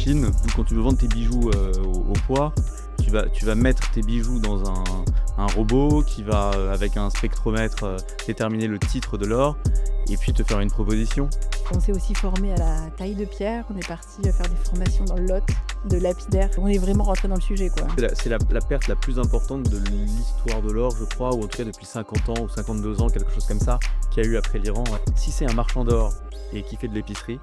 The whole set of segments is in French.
machine où quand tu veux vendre tes bijoux au poids, tu vas mettre tes bijoux dans un robot qui va, avec un spectromètre, déterminer le titre de l'or et puis te faire une proposition. On s'est aussi formé à la taille de pierre, on est parti faire des formations dans le Lot, de lapidaire. On est vraiment rentré dans le sujet, quoi. C'est la perte la plus importante de l'histoire de l'or, je crois, ou en tout cas depuis 50 ans ou 52 ans, quelque chose comme ça, qu'il y a eu après l'Iran. Si c'est un marchand d'or et qui fait de l'épicerie,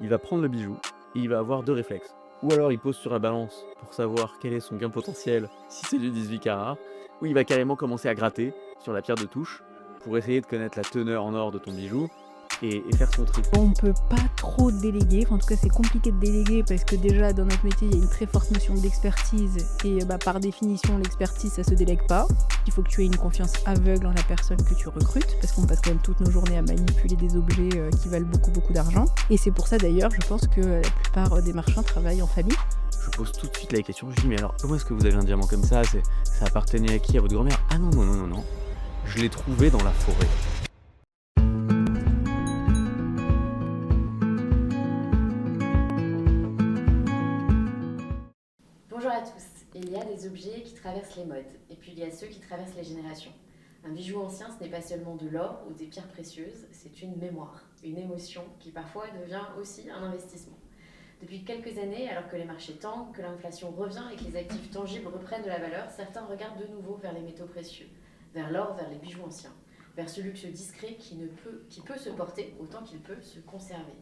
il va prendre le bijou et il va avoir deux réflexes. Ou alors il pose sur la balance pour savoir quel est son gain potentiel si c'est du 18 carats, ou il va carrément commencer à gratter sur la pierre de touche pour essayer de connaître la teneur en or de ton bijou et faire son tri. On peut pas trop déléguer, en tout cas c'est compliqué de déléguer parce que déjà dans notre métier il y a une très forte notion d'expertise et par définition l'expertise ça se délègue pas. Il faut que tu aies une confiance aveugle en la personne que tu recrutes parce qu'on passe quand même toutes nos journées à manipuler des objets qui valent beaucoup d'argent. Et c'est pour ça d'ailleurs je pense que la plupart des marchands travaillent en famille. Je pose tout de suite la question, je dis mais alors comment est-ce que vous avez un diamant comme ça? Ça appartenait à qui? À votre grand-mère? Ah non, je l'ai trouvé dans la forêt. Bonjour à tous, il y a des objets qui traversent les modes, et puis il y a ceux qui traversent les générations. Un bijou ancien, ce n'est pas seulement de l'or ou des pierres précieuses, c'est une mémoire, une émotion qui parfois devient aussi un investissement. Depuis quelques années, alors que les marchés tankent, que l'inflation revient et que les actifs tangibles reprennent de la valeur, certains regardent de nouveau vers les métaux précieux, vers l'or, vers les bijoux anciens, vers ce luxe discret qui peut se porter autant qu'il peut se conserver.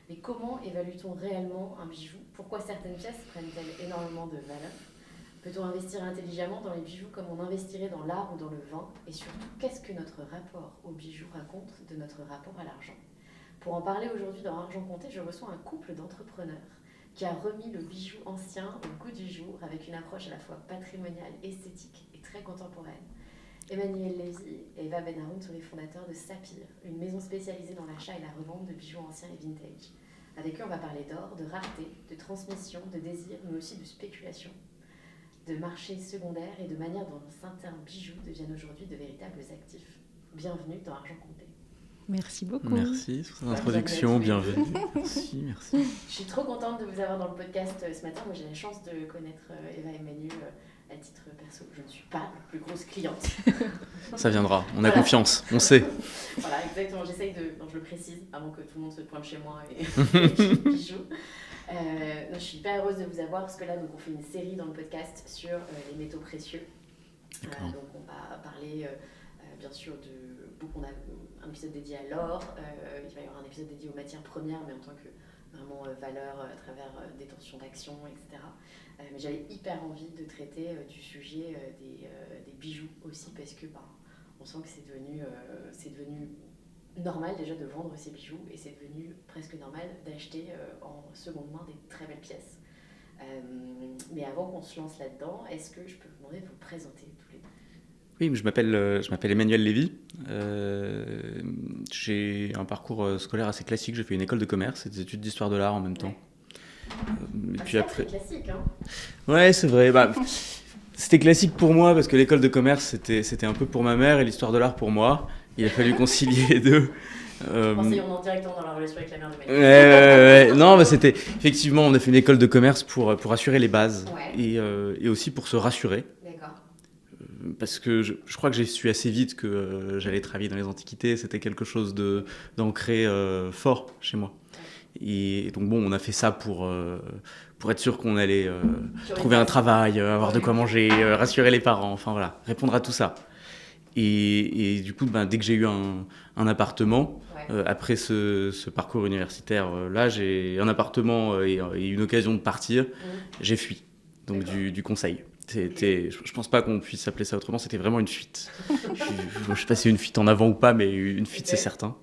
Mais comment évalue-t-on réellement un bijou? Pourquoi certaines pièces prennent-elles énormément de valeur? Peut-on investir intelligemment dans les bijoux comme on investirait dans l'art ou dans le vin? Et surtout, qu'est-ce que notre rapport aux bijoux raconte de notre rapport à l'argent? Pour en parler aujourd'hui dans Argent Compté, je reçois un couple d'entrepreneurs qui a remis le bijou ancien au goût du jour avec une approche à la fois patrimoniale, esthétique et très contemporaine. Emmanuel Lévy et Eva Benharoun sont les fondateurs de Sapir, une maison spécialisée dans l'achat et la revente de bijoux anciens et vintage. Avec eux, on va parler d'or, de rareté, de transmission, de désir, mais aussi de spéculation, de marché secondaire et de manière dont certains bijoux deviennent aujourd'hui de véritables actifs. Bienvenue dans Argent Compté. Merci beaucoup. Merci pour cette introduction, bienvenue. Merci. Je suis trop contente de vous avoir dans le podcast ce matin. Moi, j'ai la chance de connaître Eva et Manu à titre perso. Je ne suis pas la plus grosse cliente. Ça viendra, on a confiance, on sait. Voilà, exactement. J'essaye de... Donc, je le précise avant que tout le monde se pointe chez moi et bijoux. Je suis hyper heureuse de vous avoir parce que là, donc, on fait une série dans le podcast sur les métaux précieux. Donc, on va parler... bien sûr, on a un épisode dédié à l'or, il va y avoir un épisode dédié aux matières premières, mais en tant que vraiment valeur à travers détention d'actions, etc. Mais j'avais hyper envie de traiter du sujet des bijoux aussi, parce que on sent que c'est devenu normal déjà de vendre ses bijoux, et c'est devenu presque normal d'acheter en seconde main des très belles pièces. Mais avant qu'on se lance là-dedans, est-ce que je peux vous demander de vous présenter tous les deux? Oui, je m'appelle Emmanuel Lévy. J'ai un parcours scolaire assez classique. J'ai fait une école de commerce et des études d'histoire de l'art en même temps. Et puis après... C'est classique, hein? Ouais, c'est vrai. C'était classique pour moi parce que l'école de commerce, c'était un peu pour ma mère et l'histoire de l'art pour moi. Il a fallu concilier les deux. Pensez-on en directement dans la relation avec la mère de Manu. Non, c'était... Effectivement, on a fait une école de commerce pour assurer les bases et aussi pour se rassurer. D'accord. Parce que je crois que j'ai su assez vite que j'allais travailler dans les antiquités, c'était quelque chose d'ancré fort chez moi. Et donc bon, on a fait ça pour être sûr qu'on allait trouver un travail, avoir de quoi manger, rassurer les parents, enfin voilà, répondre à tout ça. Et du coup, dès que j'ai eu un appartement, après ce parcours universitaire, là j'ai un appartement et une occasion de partir, j'ai fui, donc du conseil. Je pense pas qu'on puisse appeler ça autrement, c'était vraiment une fuite. Je sais pas si c'est une fuite en avant ou pas, mais une fuite, c'est certain.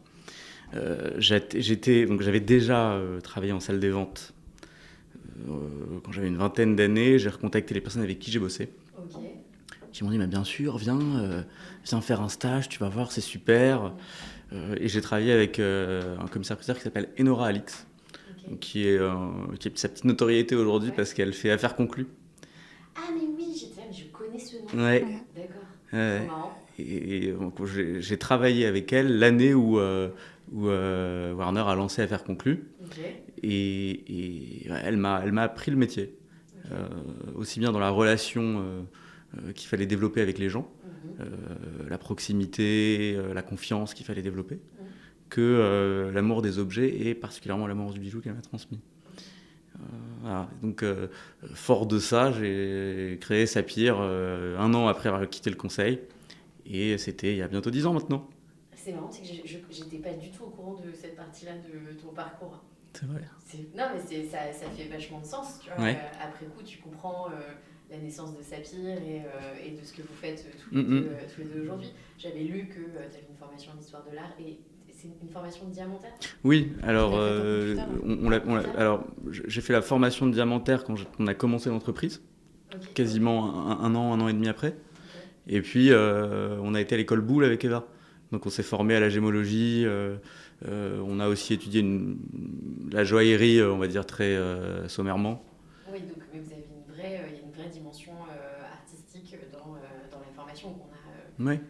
J'avais déjà travaillé en salle des ventes quand j'avais une vingtaine d'années. J'ai recontacté les personnes avec qui j'ai bossé. Qui m'ont dit bien sûr, viens faire un stage, tu vas voir, c'est super. Et j'ai travaillé avec un commissaire-priseur qui s'appelle Enora Alix, qui est sa petite notoriété aujourd'hui parce qu'elle fait affaires conclues. Ah mais oui, je connais ce nom. Ouais. D'accord. Et donc, j'ai travaillé avec elle l'année où où Warner a lancé Affaires conclues. Ok. Et ouais, elle m'a appris le métier. Ok. Aussi bien dans la relation qu'il fallait développer avec les gens, la proximité, la confiance qu'il fallait développer, que l'amour des objets et particulièrement l'amour du bijou qu'elle m'a transmis. Voilà. Donc, fort de ça, j'ai créé Sapir 1 an après avoir quitté le conseil. Et c'était il y a bientôt 10 ans maintenant. C'est marrant, c'est que j'étais pas du tout au courant de cette partie-là de ton parcours. C'est vrai. Non, mais ça fait vachement de sens, tu vois. Ouais. Après coup, tu comprends la naissance de Sapir et de ce que vous faites tous les deux aujourd'hui. J'avais lu que tu avais une formation en histoire de l'art et c'est une formation de diamantaire. Oui, alors, Alors, j'ai fait la formation de diamantaire quand on a commencé l'entreprise, Ok. quasiment un an et demi après. Et puis, on a été à l'école Boulle avec Eva. Donc, on s'est formé à la gémologie. On a aussi étudié la joaillerie, on va dire très sommairement. Oui, donc mais vous avez il y a une vraie dimension artistique dans la formation qu'on a. Ouais.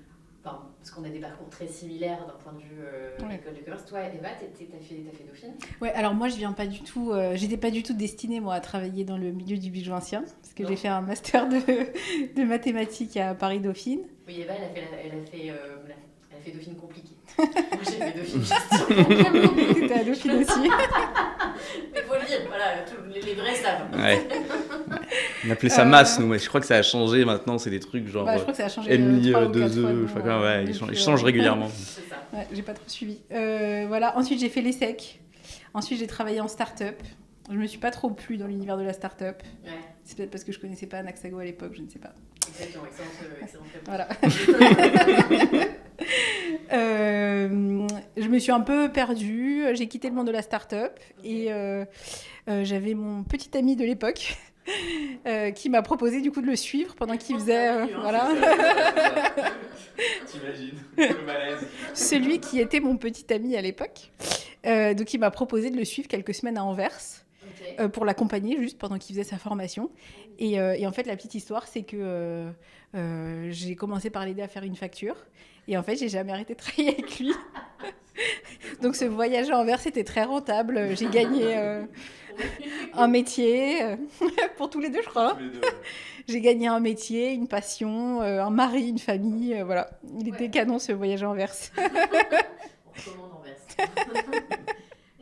Parce qu'on a des parcours très similaires d'un point de vue école de commerce. Toi, Eva, t'as fait Dauphine. Ouais, alors moi je viens pas du tout, j'étais pas du tout destinée moi à travailler dans le milieu du bijou ancien, parce que j'ai fait un master de mathématiques à Paris Dauphine. Oui, Eva, elle a fait Dauphine compliquée. Moi, j'ai fait Dauphine gestion. T'étais à Dauphine aussi. Mais faut le dire, voilà, les vrais savent. Ouais. On appelait ça masse, nous, mais je crois que ça a changé maintenant, c'est des trucs genre je crois que ça a changé MI, 3 ou 4 fois, 2E, je sais pas quoi, ouais, ils changent régulièrement. C'est ça. Ouais, j'ai pas trop suivi. Voilà. Ensuite, j'ai fait l'ESSEC. Ensuite, j'ai travaillé en start-up. Je me suis pas trop plu dans l'univers de la start-up. Ouais, C'est peut-être parce que je connaissais pas Anaxago à l'époque, je ne sais pas. exactement, excellente réponse. Voilà. Je me suis un peu perdue. J'ai quitté le monde de la start-up et j'avais mon petit ami de l'époque qui m'a proposé du coup de le suivre pendant qu'il faisait voilà. T'imagines le malaise. Celui qui était mon petit ami à l'époque. Donc il m'a proposé de le suivre quelques semaines à Anvers. Ok. Pour l'accompagner juste pendant qu'il faisait sa formation. Et en fait, la petite histoire, c'est que j'ai commencé par l'aider à faire une facture. Et en fait, j'ai jamais arrêté de travailler avec lui. Donc ce voyage à Anvers, c'était très rentable. J'ai gagné un métier, pour tous les deux, je crois. Tous les deux, ouais. J'ai gagné un métier, une passion, un mari, une famille. Voilà. Il était canon ce voyage à Anvers. On recommande Anvers.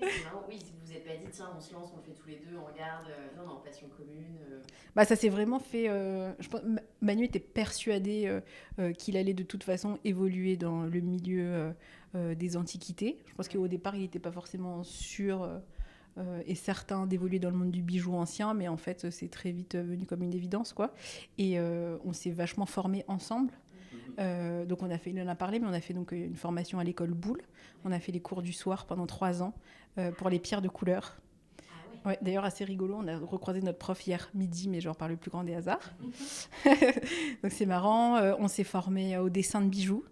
Et c'est marrant, oui, vous vous êtes pas dit, tiens, on se lance, on le fait tous les deux, on regarde. Non, passion commune. Bah, ça s'est vraiment fait. Je pense, Manu était persuadé qu'il allait de toute façon évoluer dans le milieu des antiquités. Je pense qu'au départ, il n'était pas forcément sûr et certain d'évoluer dans le monde du bijou ancien, mais en fait, c'est très vite venu comme une évidence, quoi. Et on s'est vachement formés ensemble. Donc il en a parlé, mais on a fait donc une formation à l'école Boulle. On a fait les cours du soir pendant 3 ans pour les pierres de couleur. Ah ouais. Ouais, d'ailleurs, assez rigolo, on a recroisé notre prof hier midi, mais genre par le plus grand des hasards. Donc c'est marrant, on s'est formé au dessin de bijoux.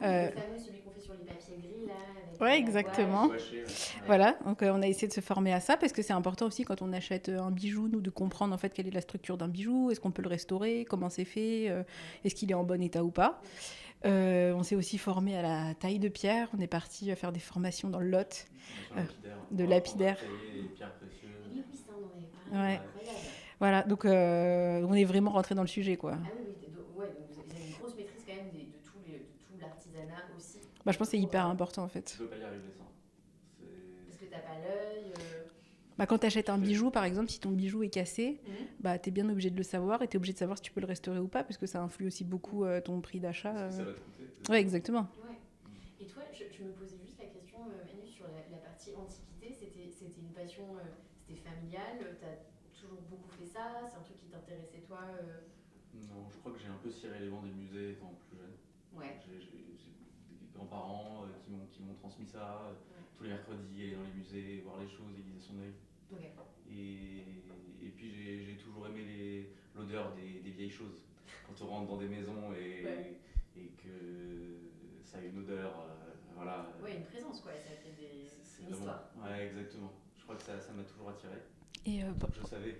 Ah oui, le fameux, celui qu'on fait sur les papiers gris, là. Avec Ouais, la exactement. gouache. Ouais. Voilà, donc on a essayé de se former à ça, parce que c'est important aussi quand on achète un bijou, nous, de comprendre en fait quelle est la structure d'un bijou, est-ce qu'on peut le restaurer, comment c'est fait, est-ce qu'il est en bon état ou pas. On s'est aussi formé à la taille de pierre, on est parti faire des formations dans le Lot. De lapidaire. Les pierres précieuses. Oui, ça, on en avait parlé. Ouais. Incroyable. Voilà, donc on est vraiment rentré dans le sujet, quoi. Ah oui, donc vous avez une grosse maîtrise quand même de tout l'artisanat aussi. Bah, je pense que c'est hyper important en fait. Tu peux pas y arriver sans. Parce que t'as pas l'œil. Bah, quand tu achètes un bijou, par exemple, si ton bijou est cassé, Mhm. bah, tu es bien obligé de le savoir et tu es obligé de savoir si tu peux le restaurer ou pas, parce que ça influe aussi beaucoup ton prix d'achat. Ça va te coûter. Ouais, exactement. Ouais. Et toi, je me posais juste la question, Manu, sur la partie antiquité. C'était une passion, c'était familial. T'as toujours beaucoup fait ça. C'est un truc qui t'intéressait toi. Non, je crois que j'ai un peu ciré les bancs des musées étant plus jeune. Ouais. J'ai des grands-parents qui m'ont transmis ça. Tous les mercredis, aller dans les musées, voir les choses, aiguiser son œil. Ok. Et puis j'ai toujours aimé l'odeur des vieilles choses. Quand on rentre dans des maisons et que ça a une odeur, voilà. Ouais, une présence quoi. Ça fait C'est une vraiment- histoire. Ouais, exactement. Je crois que ça m'a toujours attiré. Et Je savais.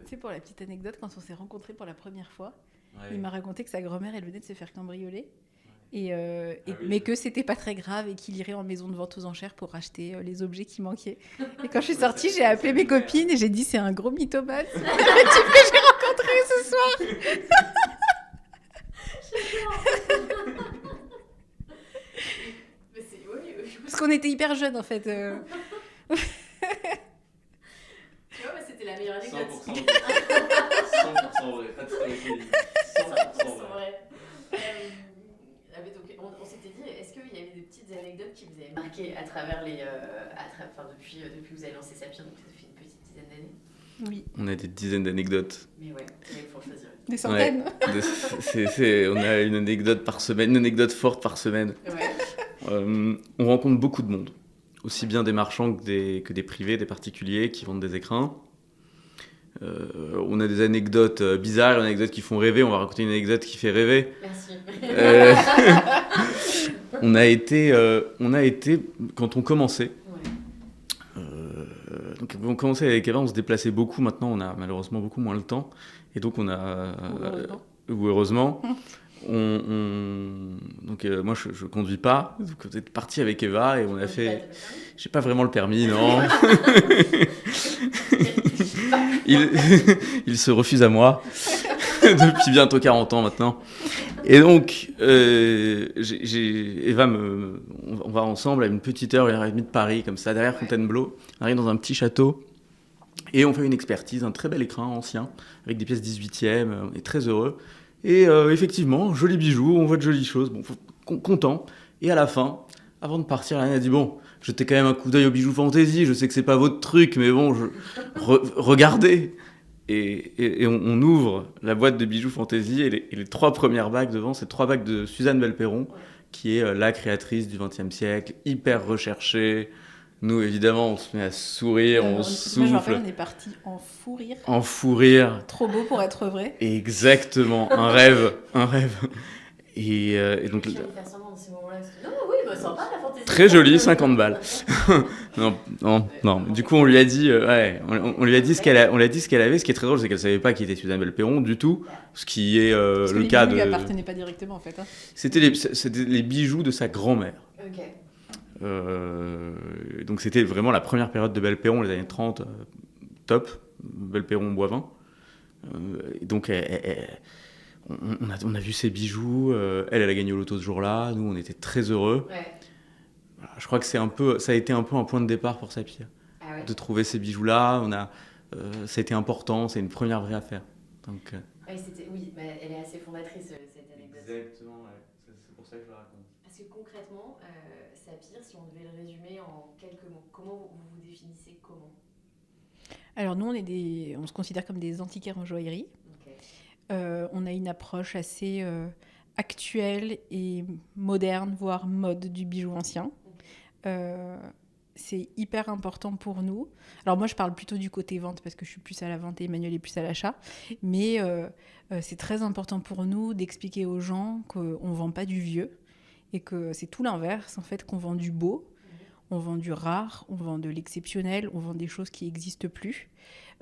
tu sais, pour la petite anecdote, quand on s'est rencontrés pour la première fois, Ouais. il m'a raconté que sa grand-mère, elle venait de se faire cambrioler. Mais que c'était pas très grave et qu'il irait en maison de vente aux enchères pour acheter les objets qui manquaient. Et quand je suis sortie, j'ai appelé mes copines et j'ai dit c'est un gros mythomane. Le type que j'ai rencontré ce soir. Parce qu'on était hyper jeunes en fait. Tu vois, c'était la meilleure anecdote. 100% vrai, pas de stress. 100% vrai. Donc, on s'était dit, est-ce qu'il y avait des petites anecdotes qui vous avaient marqué à travers depuis que vous avez lancé Sapir, donc ça fait une petite dizaine d'années? Oui. On a des dizaines d'anecdotes. Mais ouais, il faut choisir. Des centaines. Ouais. On a une anecdote par semaine, une anecdote forte par semaine. Ouais. On rencontre beaucoup de monde, aussi bien des marchands que des privés, des particuliers qui vendent des écrins. On a des anecdotes bizarres, des anecdotes qui font rêver. On va raconter une anecdote qui fait rêver. Merci. On a été, quand on commençait, donc quand on commençait avec Eva, on se déplaçait beaucoup. Maintenant, on a malheureusement beaucoup moins le temps. Et donc, on a... heureusement. Donc, moi, je conduis pas. Donc, on est parti avec Eva et on a fait... J'ai pas vraiment le permis, non. Il se refuse à moi. Depuis bientôt 40 ans maintenant. Et donc, Eva, on va ensemble à une petite heure et demie de Paris, comme ça, derrière Fontainebleau. On arrive dans un petit château et on fait une expertise, un très bel écrin ancien, avec des pièces 18e, on est très heureux. Et effectivement, jolis bijoux, on voit de jolies choses, bon, content. Et à la fin, avant de partir, Anne a dit, bon, jetez quand même un coup d'œil aux bijoux fantaisie, je sais que c'est pas votre truc, mais bon, regardez. Et on ouvre la boîte de bijoux fantaisie et les 3 premières bagues devant, c'est 3 bagues de Suzanne Belperron, qui est la créatrice du XXe siècle, hyper recherchée. Nous, évidemment, on se met à sourire, on souffle. Moi, je me rappelle, on est parti en fou rire. En fou rire. Trop beau pour être vrai. Exactement, un rêve. Et donc... Tu allais faire semblant dans ces moments-là, parce que non, oui, bah, sympa la fantaisie. Très joli, 50 balles. Non. Du coup, on lui a dit, on lui a dit ce qu'elle avait. Ce qui est très drôle, c'est qu'elle savait pas qui était Suzanne Belperron du tout, ce qui est parce que le cas de. Les bijoux lui appartenaient pas directement en fait. Hein. C'était les bijoux de sa grand-mère. Ok. Donc c'était vraiment la première période de Belperron, les années 30, top, Belperron-Boivin. Donc on a vu ses bijoux, elle a gagné au loto ce jour-là, nous on était très heureux. Ouais. Voilà, je crois que ça a été un peu un point de départ pour Sapir, de trouver ces bijoux-là. Ça a été important, c'est une première vraie affaire. Donc, oui, mais elle est assez fondatrice cette anecdote. Exactement, ouais. C'est pour ça que je la raconte. Parce que concrètement, Sapir, si on devait le résumer en quelques mots, comment vous vous définissez comment? Alors nous, on se considère comme des antiquaires en joaillerie. Okay. On a une approche assez actuelle et moderne, voire mode du bijou ancien. C'est hyper important pour nous. Alors moi, je parle plutôt du côté vente parce que je suis plus à la vente et Emmanuel est plus à l'achat. Mais c'est très important pour nous d'expliquer aux gens qu'on ne vend pas du vieux et que c'est tout l'inverse, en fait, qu'on vend du beau, on vend du rare, on vend de l'exceptionnel, on vend des choses qui n'existent plus.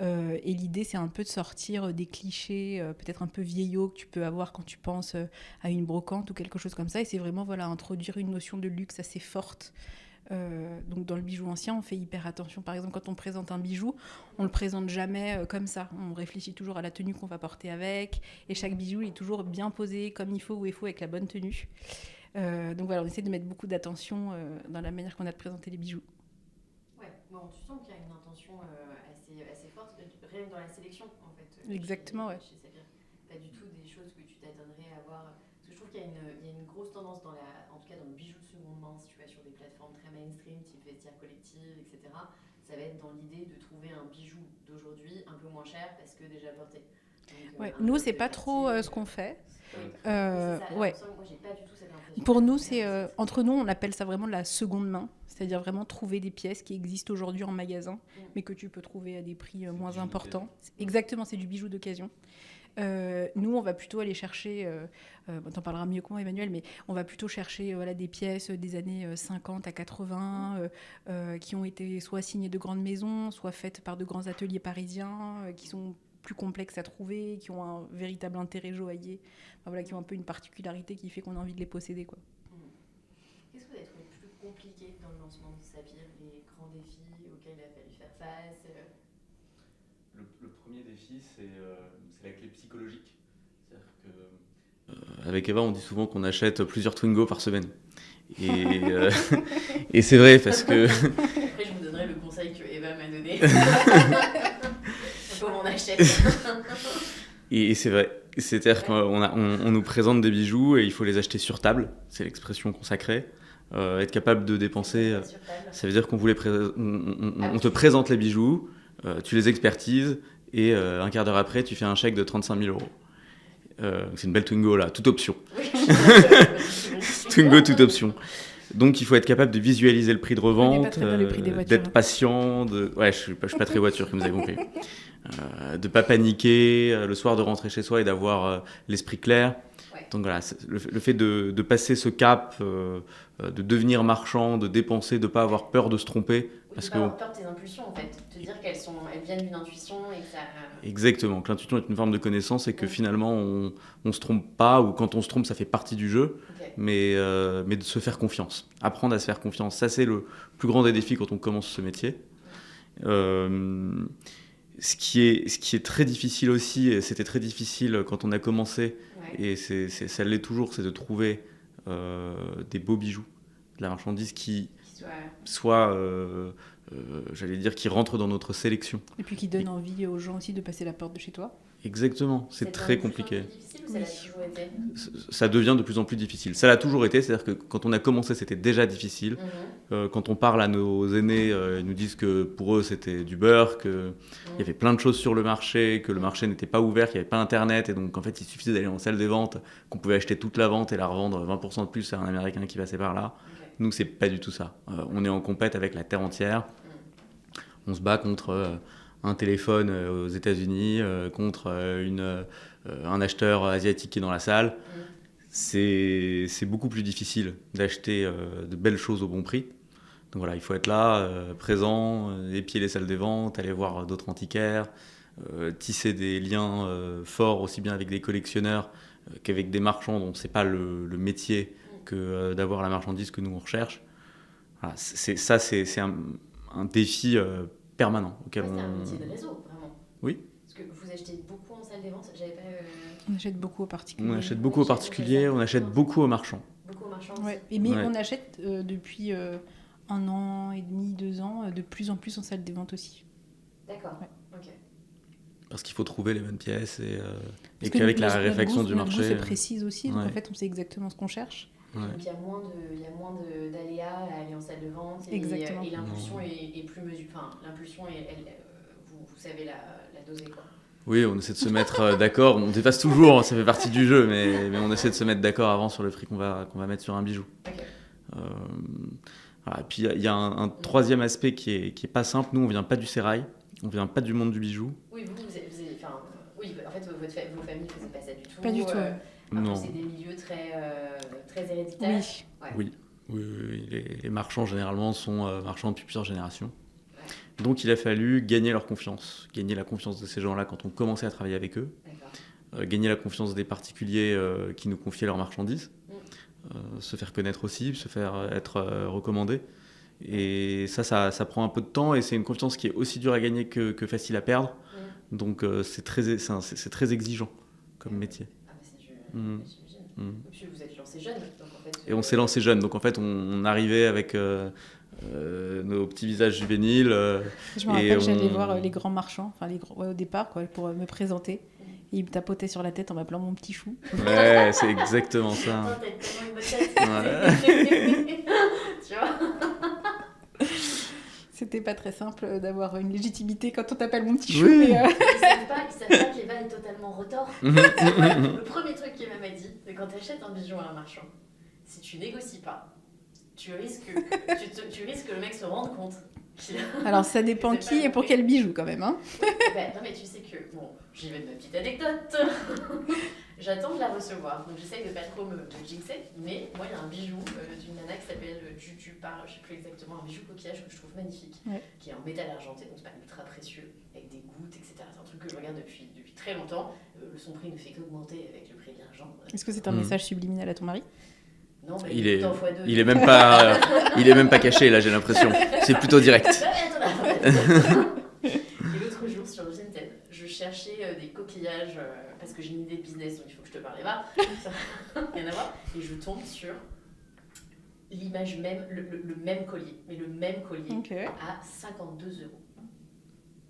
Et l'idée, c'est un peu de sortir des clichés peut-être un peu vieillots que tu peux avoir quand tu penses à une brocante ou quelque chose comme ça. Et c'est vraiment introduire une notion de luxe assez forte. Donc dans le bijou ancien, on fait hyper attention. Par exemple, quand on présente un bijou, on le présente jamais comme ça. On réfléchit toujours à la tenue qu'on va porter avec. Et chaque bijou est toujours bien posé comme il faut, où il faut, avec la bonne tenue. Donc voilà, on essaie de mettre beaucoup d'attention dans la manière qu'on a de présenter les bijoux. Ouais, bon, tu sens qu'il y a une intention assez forte, rien que dans la sélection en fait. Exactement, ouais. Chez Sapir. Pas du tout des choses que tu t'adonnerais à voir. Parce que je trouve qu'il y a une grosse tendance en tout cas dans le bijou de seconde main, si tu vas sur des plateformes très mainstream, type vestiaire collective, etc. Ça va être dans l'idée de trouver un bijou d'aujourd'hui un peu moins cher parce que déjà porté. Donc, ouais, nous, c'est pas trop ce qu'on fait. Ouais. Moi, j'ai pas du tout cette impression. Pour nous, entre nous, on appelle ça vraiment de la seconde main, c'est-à-dire vraiment trouver des pièces qui existent aujourd'hui en magasin, mais que tu peux trouver à des prix moins importants. Exactement, c'est du bijou d'occasion. Nous, on va plutôt aller chercher, t'en parleras mieux que moi, Emmanuel, mais on va plutôt chercher des pièces des années 50 à 80 qui ont été soit signées de grandes maisons, soit faites par de grands ateliers parisiens, qui sont plus complexes à trouver, qui ont un véritable intérêt joaillier, enfin, voilà, qui ont un peu une particularité qui fait qu'on a envie de les posséder, quoi. Qu'est-ce que vous avez trouvé plus compliqué dans le lancement de Sapir, les grands défis auxquels il a fallu faire face? Le premier défi, c'est la clé psychologique. C'est-à-dire que, avec Eva, on dit souvent qu'on achète plusieurs Twingo par semaine. Et c'est vrai, parce que... Après, je vous donnerai le conseil que Eva m'a donné. Comment on achète. Et c'est vrai. C'est-à-dire qu'on nous présente des bijoux et il faut les acheter sur table. C'est l'expression consacrée. Être capable de dépenser, ça veut dire qu'on on te présente les bijoux, tu les expertises et un quart d'heure après, tu fais un chèque de 35 000 €. C'est une belle Twingo là, toute option. Twingo, toute option. Donc il faut être capable de visualiser le prix de revente, d'être patient, ouais, je suis pas très voiture, comme vous avez compris. De pas paniquer, le soir de rentrer chez soi et d'avoir l'esprit clair. Ouais. Donc voilà, le fait de passer ce cap, de devenir marchand, de dépenser, de pas avoir peur de se tromper. Parce que avoir peur de tes impulsions en fait, te dire qu'elles viennent d'une intuition et que ça... Exactement, que l'intuition est une forme de connaissance et que finalement on se trompe pas, ou quand on se trompe ça fait partie du jeu, mais de se faire confiance, apprendre à se faire confiance, ça c'est le plus grand des défis quand on commence ce métier. Ce qui est très difficile aussi, et c'était très difficile quand on a commencé, et ça l'est toujours, c'est de trouver des beaux bijoux, de la marchandise qui soit j'allais dire, qui rentre dans notre sélection. Et puis qui donne envie aux gens aussi de passer la porte de chez toi. Exactement, c'est très compliqué. Ça l'a toujours été. Ça devient de plus en plus difficile. Ça l'a toujours été, c'est-à-dire que quand on a commencé, c'était déjà difficile. Quand on parle à nos aînés, ils nous disent que pour eux, c'était du beurre, qu'il y avait plein de choses sur le marché, que le marché n'était pas ouvert, qu'il n'y avait pas Internet, et donc en fait, il suffisait d'aller en salle des ventes, qu'on pouvait acheter toute la vente et la revendre 20% de plus à un Américain qui passait par là. Nous, c'est pas du tout ça. On est en compète avec la terre entière. On se bat contre un téléphone aux États-Unis, contre un acheteur asiatique qui est dans la salle. C'est beaucoup plus difficile d'acheter de belles choses au bon prix. Donc voilà, il faut être là, présent, épier les salles des ventes, aller voir d'autres antiquaires, tisser des liens forts aussi bien avec des collectionneurs qu'avec des marchands dont c'est pas le métier que d'avoir la marchandise que nous on recherche. Voilà, c'est un défi permanent auquel c'est un métier de réseau, vraiment. Oui. Parce que vous achetez beaucoup en salle des ventes. On achète beaucoup aux particuliers. On achète beaucoup aux particuliers, on achète beaucoup aux marchands. Beaucoup aux marchands. Ouais. Mais on achète depuis 1 an et demi, 2 ans, de plus en plus en salle des ventes aussi. D'accord. Ouais. Ok. Parce qu'il faut trouver les bonnes pièces et qu'avec la réflexion du marché. C'est précise aussi, donc en fait on sait exactement ce qu'on cherche. Donc il y a moins d'aléas à aller en salle de vente et l'impulsion est plus mesurée. Enfin, l'impulsion, vous savez la doser, quoi. Oui, on essaie de se mettre d'accord. On dépasse toujours, ça fait partie du jeu, mais on essaie de se mettre d'accord avant sur le prix qu'on va mettre sur un bijou. Voilà. Et puis il y a un troisième aspect qui est pas simple. Nous, on vient pas du sérail, on vient pas du monde du bijou. Oui, en fait, vos familles ne faisaient pas ça du tout. Pas du tout. Non. C'est des milieux très héréditaires. Oui. Les marchands, généralement, sont marchands depuis plusieurs générations. Ouais. Donc, il a fallu gagner leur confiance. Gagner la confiance de ces gens-là quand on commençait à travailler avec eux. Gagner la confiance des particuliers qui nous confiaient leurs marchandises. Se faire connaître aussi, se faire être recommandé. Et ça prend un peu de temps. Et c'est une confiance qui est aussi dure à gagner que facile à perdre. Donc, c'est très exigeant comme métier. J'imagine. Et puis vous êtes lancé jeune. Donc en fait, et on s'est lancé jeune. Donc en fait, on arrivait avec nos petits visages juvéniles. Je me rappelle, j'allais voir les grands marchands, enfin au départ, quoi, pour me présenter. Et ils me tapotaient sur la tête en m'appelant mon petit chou. Ouais, c'est exactement ça. T'as tellement une bonne tête. Tu vois. C'était pas très simple d'avoir une légitimité quand on t'appelle mon petit chou. Oui. Mais ils savent pas qu'Eva est totalement retors. Le premier truc qu'Eva m'a dit, c'est quand tu achètes un bijou à un marchand, si tu négocies pas, tu risques que le mec se rende compte. Alors ça dépend qui et pour quel bijou quand même. Hein. Non mais tu sais que, bon, j'y vais de ma petite anecdote. J'attends de la recevoir, donc j'essaye de pas trop me jinxer, mais moi il y a un bijou d'une nana qui s'appelle Juju par, je sais plus exactement, un bijou coquillage que je trouve magnifique, qui est en métal argenté, donc c'est pas ultra précieux, avec des gouttes, etc. C'est un truc que je regarde depuis très longtemps. Son prix ne fait qu'augmenter avec le prix de l'argent. Est-ce que c'est un message subliminal à ton mari ? Non, mais Il est x2. il est même pas caché là, j'ai l'impression. C'est plutôt direct. Et l'autre jour sur Vinted, je cherchais des coquillages parce que j'ai une idée de business, donc il faut que je te parle, Eva. Rien à voir. Et je tombe sur l'image même, le même collier, mais le même collier à 52 €.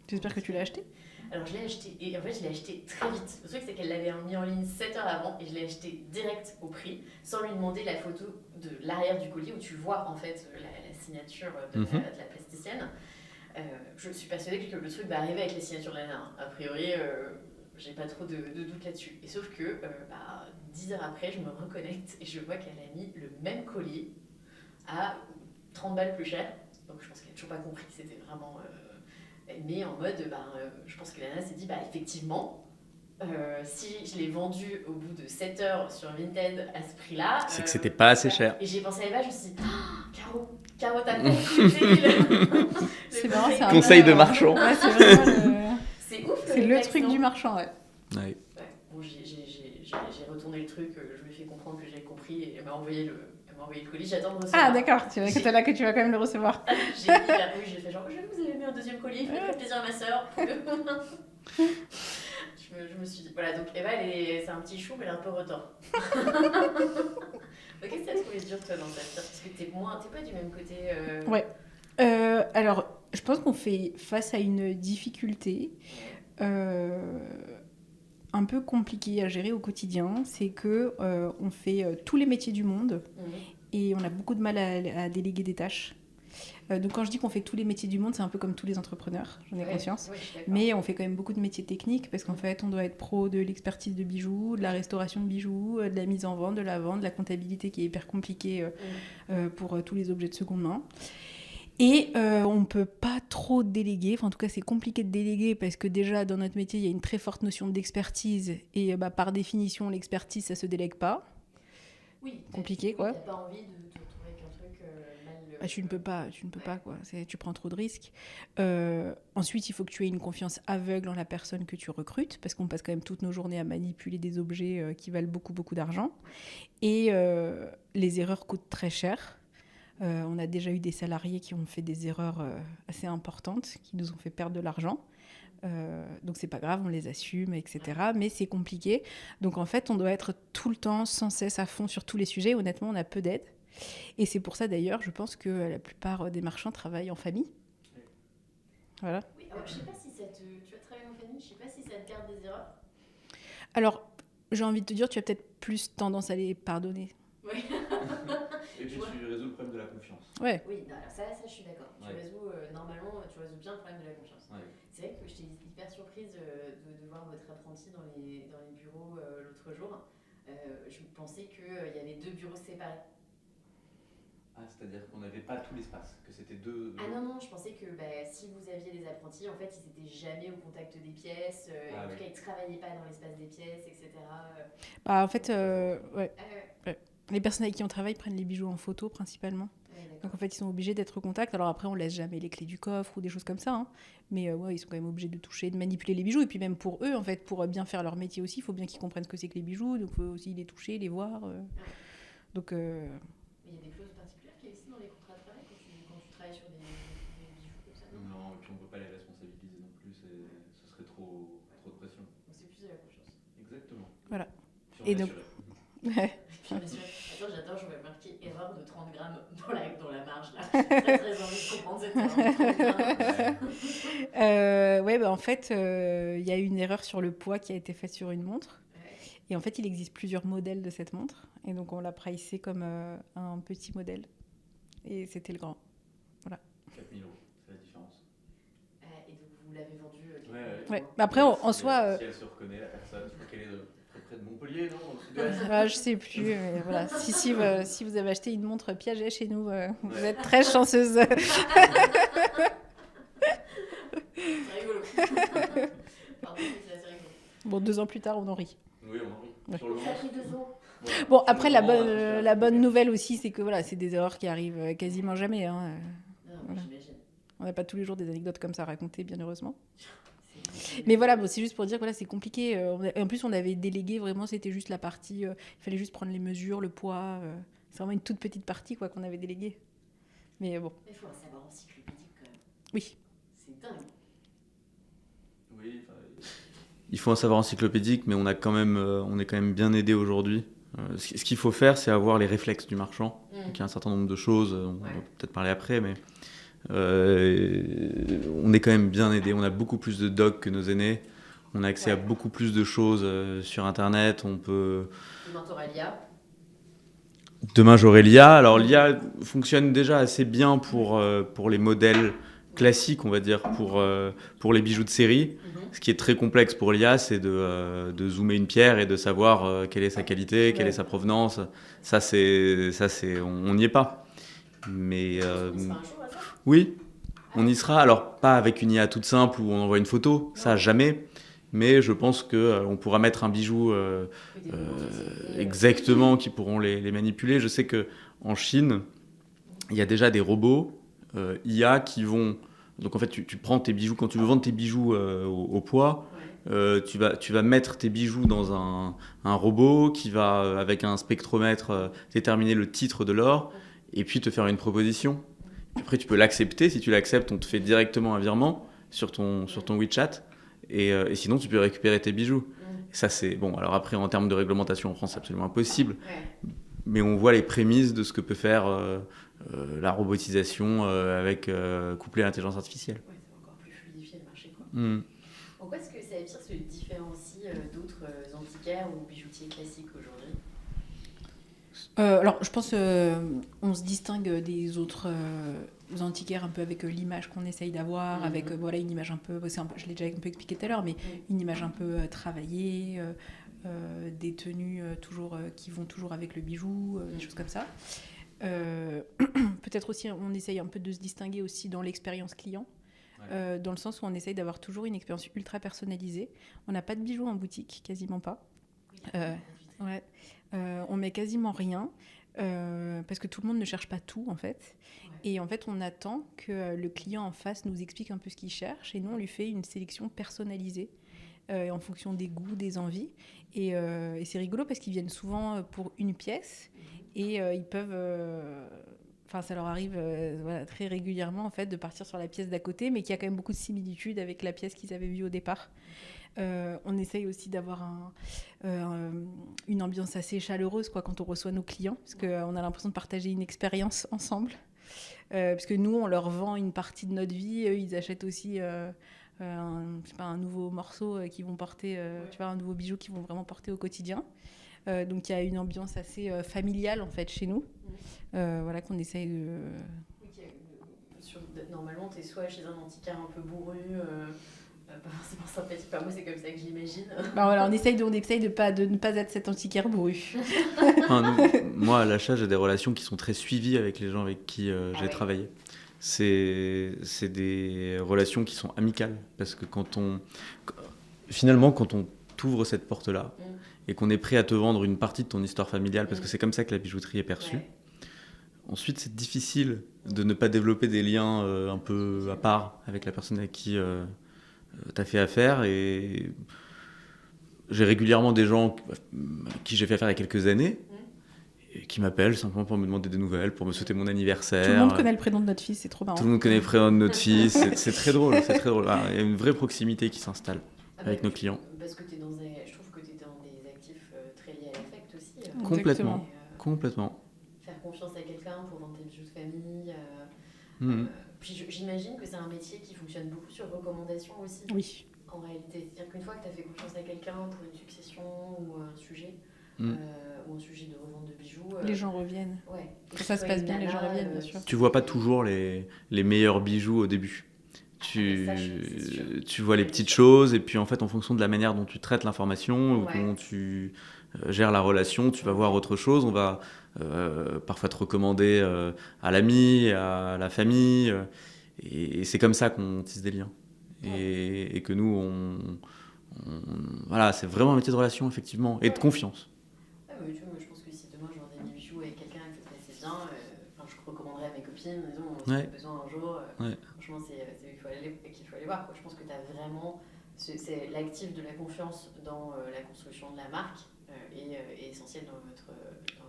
J'espère que tu l'as acheté. Alors je l'ai acheté, et en fait je l'ai acheté très vite. Le truc c'est qu'elle l'avait mis en ligne 7 heures avant, et je l'ai acheté direct au prix, sans lui demander la photo de l'arrière du collier, où tu vois en fait la signature de la plasticienne. Je suis persuadée que le truc va arriver avec les signatures de l'ANA. A priori, j'ai pas trop de doute là-dessus. Et sauf que 10 heures après, je me reconnecte, et je vois qu'elle a mis le même collier à 30 balles plus cher. Donc je pense qu'elle n'a toujours pas compris que c'était vraiment... mais en mode, je pense que Lana s'est dit, effectivement, si je l'ai vendu au bout de 7 heures sur Vinted à ce prix-là... C'est que c'était pas assez cher. Et j'ai pensé à Eva, je me suis dit, Caro, t'as compris. C'est marrant, c'est un conseil de marchand. Ouais, c'est vraiment c'est ouf. C'est le truc du marchand, ouais. Ouais. Bon, j'ai retourné le truc, je lui ai fait comprendre que j'avais compris, et elle m'a envoyé le colis, j'attends de recevoir. Ah d'accord, c'est vrai que t'es là que tu vas quand même le recevoir. J'ai fait genre, je vous avais mis un deuxième colis, faites plaisir à ma sœur. je me suis dit, voilà, donc Eva, c'est un petit chou, mais elle est un peu retors. Qu'est-ce que t'as trouvé dur, toi, dans ta vie ? Parce que t'es pas du même côté... Ouais. Alors, je pense qu'on fait face à une difficulté un peu compliquée à gérer au quotidien. C'est que on fait tous les métiers du monde et on a beaucoup de mal à déléguer des tâches. Donc quand je dis qu'on fait tous les métiers du monde, c'est un peu comme tous les entrepreneurs, j'en ai conscience. Mais on fait quand même beaucoup de métiers techniques parce qu'en fait, on doit être pro de l'expertise de bijoux, de la restauration de bijoux, de la mise en vente, de la vente, de la comptabilité qui est hyper compliquée pour tous les objets de seconde main. Et on ne peut pas trop déléguer, enfin, en tout cas c'est compliqué de déléguer parce que déjà dans notre métier il y a une très forte notion d'expertise et par définition l'expertise ça ne se délègue pas. Oui, compliqué quoi. Tu n'as pas envie de te retrouver avec un truc mal... tu ne peux pas quoi. Tu prends trop de risques. Ensuite il faut que tu aies une confiance aveugle en la personne que tu recrutes parce qu'on passe quand même toutes nos journées à manipuler des objets qui valent beaucoup d'argent et les erreurs coûtent très cher. On a déjà eu des salariés qui ont fait des erreurs assez importantes, qui nous ont fait perdre de l'argent. Donc c'est pas grave, on les assume, etc. Mais c'est compliqué. Donc en fait, on doit être tout le temps, sans cesse, à fond sur tous les sujets. Honnêtement, on a peu d'aide. Et c'est pour ça d'ailleurs, je pense que la plupart des marchands travaillent en famille. Voilà. Oui, alors, je sais pas si tu as travaillé en famille, je sais pas si ça te garde des erreurs. Alors, j'ai envie de te dire, tu as peut-être plus tendance à les pardonner. Oui. Et puis tu résous le problème de la confiance. Ouais. Oui, non, alors ça je suis d'accord. Normalement, tu résous bien le problème de la confiance. Ouais. C'est vrai que j'étais hyper surprise de voir votre apprenti dans les bureaux l'autre jour. Je pensais qu'il y avait 2 bureaux séparés. Ah, c'est-à-dire qu'on n'avait pas tout l'espace, que c'était deux... Ah non, je pensais que si vous aviez des apprentis, en fait, ils n'étaient jamais au contact des pièces, en tout cas, ils ne travaillaient pas dans l'espace des pièces, etc. En fait, ouais. Les personnes avec qui on travaille prennent les bijoux en photo principalement. Donc en fait, ils sont obligés d'être au contact. Alors après, on laisse jamais les clés du coffre ou des choses comme ça. Hein. Mais ils sont quand même obligés de toucher, de manipuler les bijoux. Et puis même pour eux, en fait, pour bien faire leur métier aussi, il faut bien qu'ils comprennent ce que c'est que les bijoux. Donc il faut aussi les toucher, les voir. Donc... Mais il y a des clauses particulières qui existent dans les contrats de travail quand tu travailles sur des bijoux comme ça, non ? Non, et puis on ne peut pas les responsabiliser non plus. Ce serait trop de pression. Donc c'est plus de la confiance. Exactement. Voilà. Et donc... Attends, j'adore, je vais marquer erreur de 30 grammes dans la marge là. Très très envie de comprendre cette erreur. En fait, y a eu une erreur sur le poids qui a été faite sur une montre. Et en fait, il existe plusieurs modèles de cette montre. Et donc, on l'a pricé comme un petit modèle. Et c'était le grand. Voilà. 4 000 €, c'est la différence. Et donc, vous l'avez vendu Ouais. Après, en soi... Si elle se reconnaît, la personne, je crois qu'elle est près de Montpellier, non ? Je sais plus, mais voilà. Si vous avez acheté une montre Piaget chez nous, vous êtes très chanceuse. C'est rigolo. Pardon, c'est assez rigolo. Bon, 2 ans plus tard, on en rit. Oui, on en rit. Ouais. Sur le Ça a pris 2 ans. Bon, après, la bonne nouvelle aussi, c'est que voilà, c'est des erreurs qui arrivent quasiment jamais. Hein. Non, voilà. j'imagine. On n'a pas tous les jours des anecdotes comme ça à raconter, bien heureusement. Mais voilà, bon, c'est juste pour dire que voilà, c'est compliqué. En plus, on avait délégué vraiment, c'était juste la partie. Il fallait juste prendre les mesures, le poids. C'est vraiment une toute petite partie quoi, qu'on avait déléguée. Mais bon. Il faut un savoir encyclopédique quand même. Oui. C'est dingue. Oui, il faut un savoir encyclopédique, mais on est quand même bien aidé aujourd'hui. Ce qu'il faut faire, c'est avoir les réflexes du marchand. Donc il y a un certain nombre de choses, on va peut-être parler après, mais on est quand même bien aidé. On a beaucoup plus de docs que nos aînés. On a accès à beaucoup plus de choses sur Internet. On peut. Demain, t'auras l'IA. Demain, j'aurai l'IA. Alors l'IA fonctionne déjà assez bien pour les modèles classiques, on va dire, pour les bijoux de série. Ce qui est très complexe pour l'IA, c'est de zoomer une pierre et de savoir quelle est sa qualité, quelle est sa provenance. Ça, on n'y est pas. Mais oui, on y sera. Alors, pas avec une IA toute simple où on envoie une photo, ça jamais. Mais je pense qu'on pourra mettre un bijou exactement qui pourront les manipuler. Je sais qu'en Chine, il y a déjà des robots IA qui vont... Donc en fait, tu prends tes bijoux, quand tu veux vendre tes bijoux au poids, tu vas mettre tes bijoux dans un robot qui va, avec un spectromètre, déterminer le titre de l'or et puis te faire une proposition. Puis après, tu peux l'accepter. Si tu l'acceptes, on te fait directement un virement sur ton WeChat. Et sinon, tu peux récupérer tes bijoux. Ça, c'est bon. Alors après, en termes de réglementation en France, c'est absolument impossible. Mais on voit les prémices de ce que peut faire la robotisation couplée à l'intelligence artificielle. Ouais, ça va encore plus fluidifier le marché, quoi. Pourquoi est-ce que Saphir se différencie d'autres antiquaires ou bijoutiers classiques aujourd'hui ? Alors, je pense on se distingue des autres antiquaires un peu avec l'image qu'on essaye d'avoir, avec voilà, une image un peu, je l'ai déjà un peu expliqué tout à l'heure, mais une image un peu travaillée, des tenues qui vont toujours avec le bijou, des choses comme ça. Peut-être aussi, on essaye un peu de se distinguer aussi dans l'expérience client. Dans le sens où on essaye d'avoir toujours une expérience ultra personnalisée. On n'a pas de bijoux en boutique, quasiment pas. On met quasiment rien parce que tout le monde ne cherche pas tout en fait. Et en fait, on attend que le client en face nous explique un peu ce qu'il cherche et nous, on lui fait une sélection personnalisée en fonction des goûts, des envies. Et c'est rigolo parce qu'ils viennent souvent pour une pièce et ils peuvent... ça leur arrive très régulièrement en fait, de partir sur la pièce d'à côté, mais qu'il y a quand même beaucoup de similitudes avec la pièce qu'ils avaient vue au départ. On essaye aussi d'avoir une ambiance assez chaleureuse quand on reçoit nos clients, parce qu'on a l'impression de partager une expérience ensemble. Parce que nous, on leur vend une partie de notre vie, eux, ils achètent aussi un nouveau morceau qu'ils vont porter, un nouveau bijou qu'ils vont vraiment porter au quotidien. Donc il y a une ambiance assez familiale en fait chez nous, qu'on essaye de... Normalement, tu es soit chez un antiquaire un peu bourru, pas forcément sympathique, moi c'est comme ça que je l'imagine. On essaye de ne pas être cet antiquaire bourru. Moi, à l'achat, j'ai des relations qui sont très suivies avec les gens avec qui j'ai travaillé. C'est des relations qui sont amicales, parce que quand on t'ouvre cette porte-là et qu'on est prêt à te vendre une partie de ton histoire familiale, parce que c'est comme ça que la bijouterie est perçue, ensuite c'est difficile de ne pas développer des liens un peu à part avec la personne avec qui t'as fait affaire. Et j'ai régulièrement des gens avec qui j'ai fait affaire il y a quelques années et qui m'appellent simplement pour me demander des nouvelles, pour me souhaiter mon anniversaire. Tout le monde connaît le prénom de notre fils, c'est trop marrant. Tout le monde connaît le prénom de notre fils, c'est très drôle, c'est très drôle. Il y a une vraie proximité qui s'installe avec nos clients. Parce que je trouve que tu es dans des actifs très liés à l'affect aussi. Complètement, complètement. Faire confiance à quelqu'un pour vendre tes bijoux de famille. Puis j'imagine que c'est un métier qui fonctionne beaucoup sur recommandation aussi. Oui. En réalité, c'est-à-dire qu'une fois que tu as fait confiance à quelqu'un pour une succession ou un sujet, ou un sujet de revente de bijoux... les gens reviennent. Quand ça se passe bien, les gens reviennent, bien sûr. Tu vois pas toujours les meilleurs bijoux au début. Tu vois les petites choses, et puis en fait, en fonction de la manière dont tu traites l'information, ou dont tu gères la relation, tu vas voir autre chose. On va parfois te recommander à l'ami, à la famille, et c'est comme ça qu'on tisse des liens. Et que nous, c'est vraiment un métier de relation, effectivement, et de confiance. Mais tu vois, moi, je pense que si demain je vendais mes bijoux avec quelqu'un et que ça se passait bien, je recommanderais à mes copines, si tu as besoin un jour, franchement, c'est qu'il faut aller voir. Je pense que tu as vraiment c'est l'actif de la confiance dans la construction de la marque est essentiel dans votre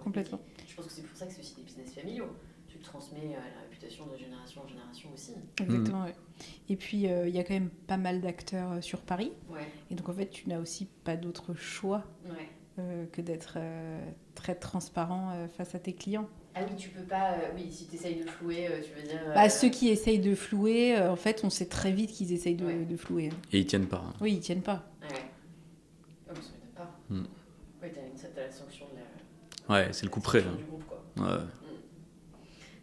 Complètement. métier. Je pense que c'est pour ça que c'est aussi des business familiaux. Tu transmets la réputation de génération en génération aussi. Exactement, ouais. Et puis, il y a quand même pas mal d'acteurs sur Paris. Ouais. Et donc, en fait, tu n'as aussi pas d'autre choix que d'être très transparent face à tes clients. Ah oui, tu peux pas... oui, si tu essayes de flouer, tu veux dire... Ceux qui essayent de flouer, en fait, on sait très vite qu'ils essayent de flouer. Et ils tiennent pas. Oui, ils tiennent pas. Ouais. Oh, mais ça m'étonne pas. Ouais, t'as la sanction de la... Ouais, c'est le coup près. Du groupe, quoi. Ouais.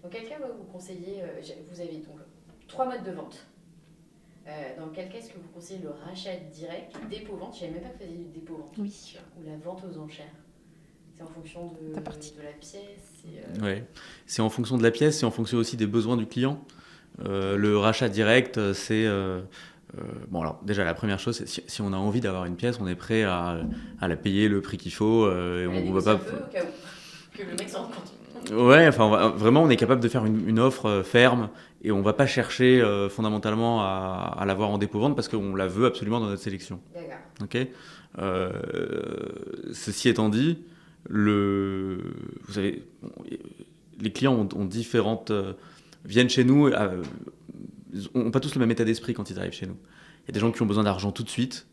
Dans quel cas vous conseillez... vous avez donc 3 modes de vente. Dans quel cas est-ce que vous conseillez le rachat direct, le dépôt-vente? Je savais même pas que vous faisiez du dépôt-vente. Oui. Ou la vente aux enchères. C'est en fonction de la pièce Ouais. C'est en fonction de la pièce, c'est en fonction aussi des besoins du client. Le rachat direct, c'est... bon, alors déjà, la première chose, c'est si on a envie d'avoir une pièce, on est prêt à la payer le prix qu'il faut. Et on va pas... un peu, au cas où, que le mec s'en rende compte. Ouais, enfin, vraiment, on est capable de faire une offre ferme et on va pas chercher fondamentalement à l'avoir en dépôt-vente parce qu'on la veut absolument dans notre sélection. D'accord. Ok. Ceci étant dit, vous savez, les clients ont différentes... viennent chez nous, n'ont pas tous le même état d'esprit quand ils arrivent chez nous. Il y a des gens qui ont besoin d'argent tout de suite,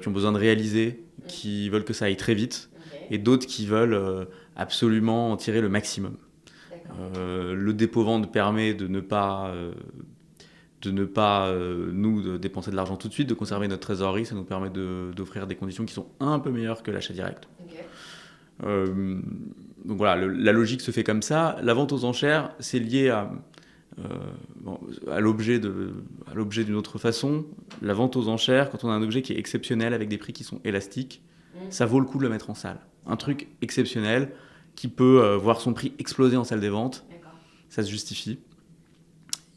qui ont besoin de réaliser, qui veulent que ça aille très vite, et d'autres qui veulent absolument en tirer le maximum. Le dépôt-vente permet de ne pas nous dépenser de l'argent tout de suite, de conserver notre trésorerie. Ça nous permet d'offrir des conditions qui sont un peu meilleures que l'achat direct. Donc voilà, la logique se fait comme ça. La vente aux enchères, c'est lié à l'objet d'une autre façon. La vente aux enchères, quand on a un objet qui est exceptionnel avec des prix qui sont élastiques, ça vaut le coup de le mettre en salle. Un truc exceptionnel qui peut voir son prix exploser en salle des ventes, ça se justifie.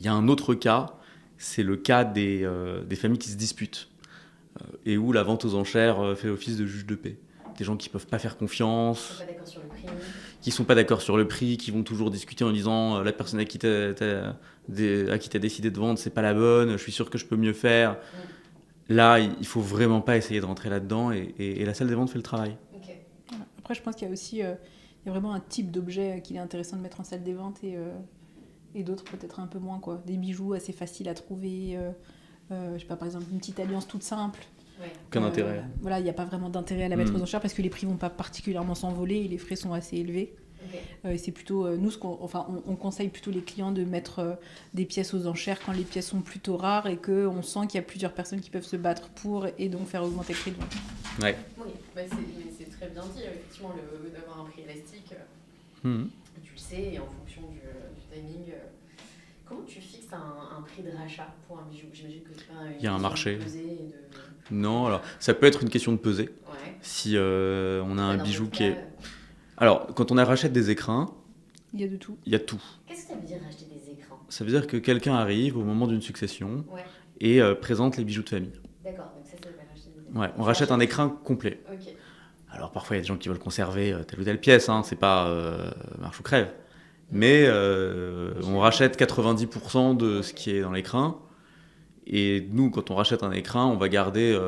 Il y a un autre cas, c'est le cas des familles qui se disputent et où la vente aux enchères fait office de juge de paix. Des gens qui ne peuvent pas faire confiance, qui ne sont pas d'accord sur le prix, qui vont toujours discuter en disant la personne à qui tu as décidé de vendre, c'est pas la bonne, je suis sûr que je peux mieux faire. Là, il ne faut vraiment pas essayer de rentrer là-dedans et la salle des ventes fait le travail. Après, je pense qu'il y a aussi il y a vraiment un type d'objet qu'il est intéressant de mettre en salle des ventes et d'autres peut-être un peu moins, quoi. Des bijoux assez faciles à trouver, je sais pas, par exemple une petite alliance toute simple. Aucun intérêt. Voilà, il n'y a pas vraiment d'intérêt à la mettre aux enchères parce que les prix vont pas particulièrement s'envoler et les frais sont assez élevés. C'est plutôt nous on conseille plutôt les clients de mettre des pièces aux enchères quand les pièces sont plutôt rares et qu'on sent qu'il y a plusieurs personnes qui peuvent se battre pour et donc faire augmenter le prix de vente. Ouais. Oui, c'est très bien dit, effectivement, d'avoir un prix élastique, tu le sais, et en fonction du timing. Comment tu fixes un prix de rachat pour un bijou? J'imagine que c'est pas une Il y a un marché. de peser et de... Non, alors ça peut être une question de peser. Si on a un bijou qui est... Alors, quand on rachète des écrins, il y a de tout. Il y a tout. Qu'est-ce que ça veut dire acheter des écrins? Ça veut dire que quelqu'un arrive au moment d'une succession et présente les bijoux de famille. D'accord, donc ça s'appelle acheter des écrins. Ouais, on rachète un écrin complet. Alors parfois il y a des gens qui veulent conserver telle ou telle pièce, hein, c'est pas marche ou crève. Mais on rachète 90% de ce qui est dans l'écrin. Et nous, quand on rachète un écrin, on va garder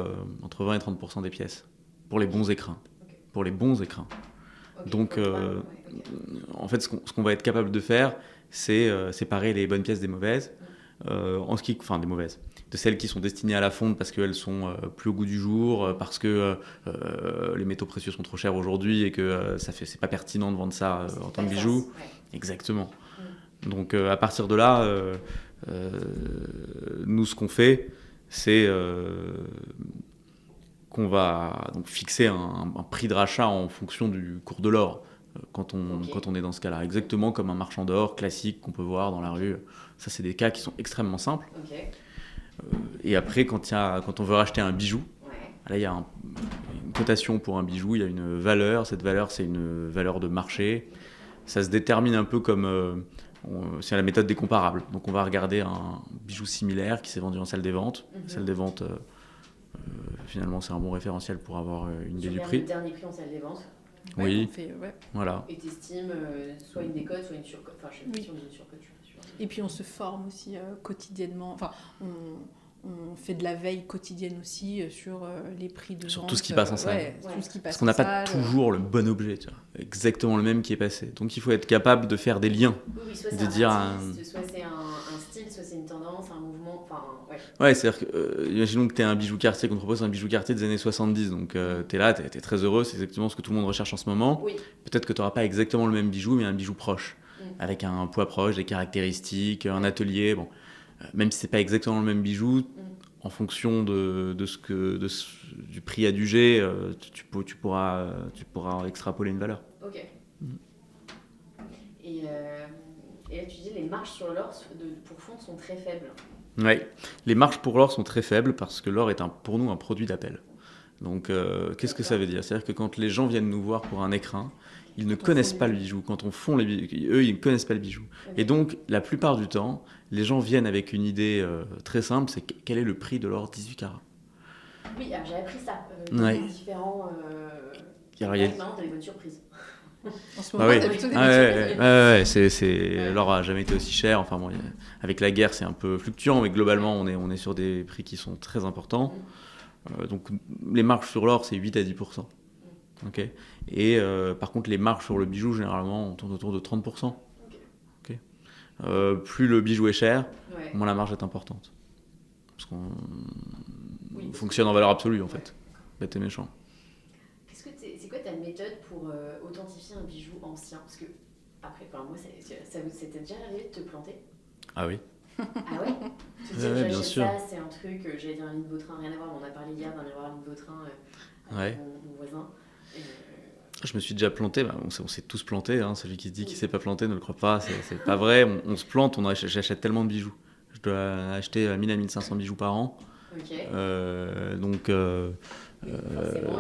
entre 20 et 30% des pièces. Pour les bons écrins. Pour les bons écrins. Donc, en fait, ce qu'on va être capable de faire, c'est séparer les bonnes pièces des mauvaises. Des mauvaises. De celles qui sont destinées à la fonte parce qu'elles sont plus au goût du jour, parce que les métaux précieux sont trop chers aujourd'hui et que c'est pas pertinent de vendre ça en tant que bijou. Exactement. Donc, à partir de là, nous, ce qu'on fait, c'est qu'on va donc fixer un prix de rachat en fonction du cours de l'or quand on est dans ce cas-là. Exactement comme un marchand d'or classique qu'on peut voir dans la rue. Ça, c'est des cas qui sont extrêmement simples. Et après, quand on veut racheter un bijou, là, il y a une cotation pour un bijou, il y a une valeur. Cette valeur, c'est une valeur de marché. Ça se détermine un peu comme... c'est la méthode des comparables. Donc, on va regarder un bijou similaire qui s'est vendu en salle des ventes. Salle des ventes... finalement, c'est un bon référentiel pour avoir une idée du prix. Le dernier prix en salle des ventes. Oui, voilà. Et t'estimes soit une décote, soit une surcote. Enfin, je sais pas si on dit une surcote, je suis pas sûre. Et puis on se forme aussi quotidiennement. Enfin, on fait de la veille quotidienne aussi sur les prix de Sur vente, tout ce qui passe en salle. ouais, tout ce qui passe Parce qu'on n'a en pas salle. toujours le bon objet, tu vois, exactement le même qui est passé. Donc il faut être capable de faire des liens. Oui, soit c'est De un dire artiste, soit c'est un style, soit c'est une tendance, un mouvement, enfin, ouais. Ouais, c'est-à-dire que, imaginons que tu es un bijou Cartier, qu'on te propose un bijou Cartier des années 70, donc tu es là, tu es très heureux, c'est exactement ce que tout le monde recherche en ce moment. Oui. Peut-être que tu n'auras pas exactement le même bijou, mais un bijou proche, avec un poids proche, des caractéristiques, un atelier, bon. Même si c'est pas exactement le même bijou, en fonction du prix adjugé, tu pourras extrapoler une valeur. Ok. Et là, tu dis les marges sur l'or pour fond sont très faibles. Oui, les marges pour l'or sont très faibles parce que l'or est pour nous un produit d'appel. Donc, qu'est-ce que ça veut dire ? C'est-à-dire que quand les gens viennent nous voir pour un écrin, ils ne connaissent pas le bijou. Quand on fond les bijoux, eux, ils ne connaissent pas le bijou. Okay. Et donc, la plupart du temps, les gens viennent avec une idée très simple, c'est quel est le prix de l'or 18 carats ? Oui, alors j'ai appris ça. Ouais. Différents... Alors, il y a... maintenant, des bonnes surprises. En ce moment, c'est plutôt des surprises. L'or n'a jamais été aussi cher. Enfin, bon, avec la guerre, c'est un peu fluctuant, mais globalement, on est sur des prix qui sont très importants. Donc, les marges sur l'or, c'est 8 à 10%. Okay. Et par contre, les marges sur le bijou, généralement, on tourne autour de 30%. Okay. Plus le bijou est cher, moins la marge est importante. Parce qu'on fonctionne en valeur absolue, en fait. Bête et méchant. C'est quoi ta méthode pour authentifier un bijou ancien ? Parce que, après, moi, ça vous s'était déjà arrivé de te planter ? Ah oui. Ah ouais ? Tu te dis, bien sûr. Ça, c'est un truc, j'allais dire un lit de Vautrin, rien à voir, mais on a parlé hier d'un miroir lit de Vautrin avec mon voisin. Je me suis déjà planté, on s'est tous plantés, hein. Celui qui se dit qu'il ne s'est pas planté ne le croit pas, c'est pas vrai, on se plante, j'achète tellement de bijoux. Je dois acheter 1000 à 1500 bijoux par an. Okay. Donc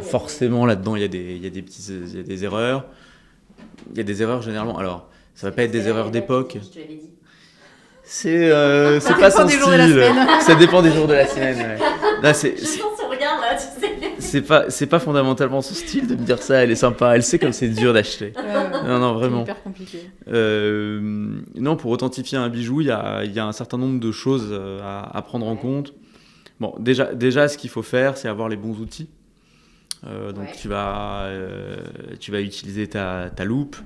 forcément là-dedans il y a des erreurs. Il y a des erreurs généralement, alors ça va pas être des erreurs d'époque. Je te l'avais dit. C'est pas son style, ça dépend des jours de la semaine. Ouais. Là, je sens son regard là, tu sais. C'est pas fondamentalement son style de me dire ça, elle est sympa, elle sait comme c'est dur d'acheter. Non, vraiment. C'est hyper compliqué. Non, pour authentifier un bijou, il y a un certain nombre de choses à prendre en compte. Bon, déjà, ce qu'il faut faire, c'est avoir les bons outils. Donc tu vas utiliser ta loupe.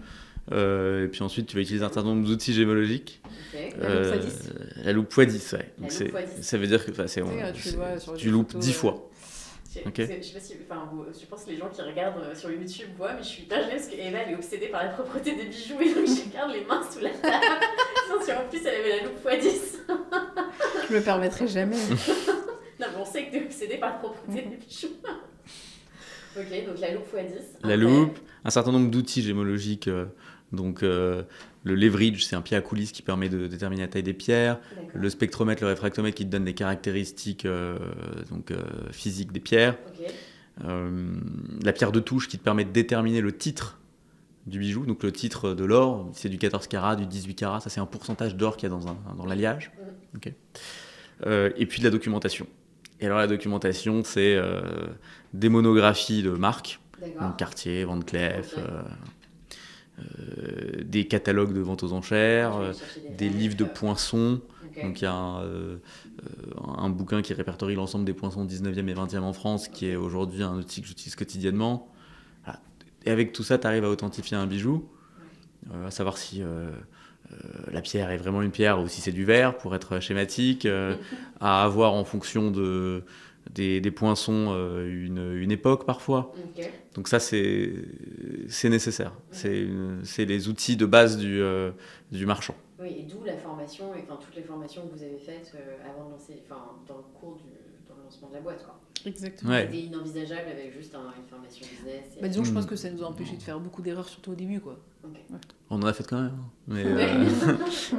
Et puis ensuite, tu vas utiliser un certain nombre d'outils gémologiques. Okay. La loupe x10, ouais. Donc ça veut dire que tu loupes 10 fois. Okay. Je sais pas si, je pense que les gens qui regardent sur YouTube voient, mais je suis hyper gênée parce qu'Eva elle est obsédée par la propreté des bijoux et donc je garde les mains sous la table. Sinon, en plus elle avait la loupe x10. Je me permettrai jamais. Non, mais on sait que tu es obsédée par la propreté des bijoux. Ok, donc la loupe x10. La loupe, un certain nombre d'outils gémologiques. Donc le leverage, c'est un pied à coulisses qui permet de déterminer la taille des pierres. D'accord. Le spectromètre, le réfractomètre qui te donne des caractéristiques physiques des pierres. Okay. La pierre de touche qui te permet de déterminer le titre du bijou. Donc le titre de l'or, c'est du 14 carats, du 18 carats. Ça, c'est un pourcentage d'or qu'il y a dans l'alliage. Okay. Et puis de la documentation. Et alors la documentation, c'est des monographies de marques. Donc Cartier, Van Cleef... des catalogues de vente aux enchères, des livres de poinçons. Okay. Donc il y a un bouquin qui répertorie l'ensemble des poinçons 19e et 20e en France, qui est aujourd'hui un outil que j'utilise quotidiennement. Voilà. Et avec tout ça, tu arrives à authentifier un bijou, à savoir si la pierre est vraiment une pierre ou si c'est du verre, pour être schématique, à avoir en fonction des poinçons une époque parfois. Okay. Donc ça, c'est nécessaire. Okay. C'est les outils de base du marchand. Oui, et d'où la formation, toutes les formations que vous avez faites avant de lancer, dans le cours dans le lancement de la boîte, quoi. Exactement. Ouais. C'était inenvisageable avec juste une formation business. Disons, je pense que ça nous a empêché de faire beaucoup d'erreurs, surtout au début, quoi. Okay. Ouais. On en a fait quand même.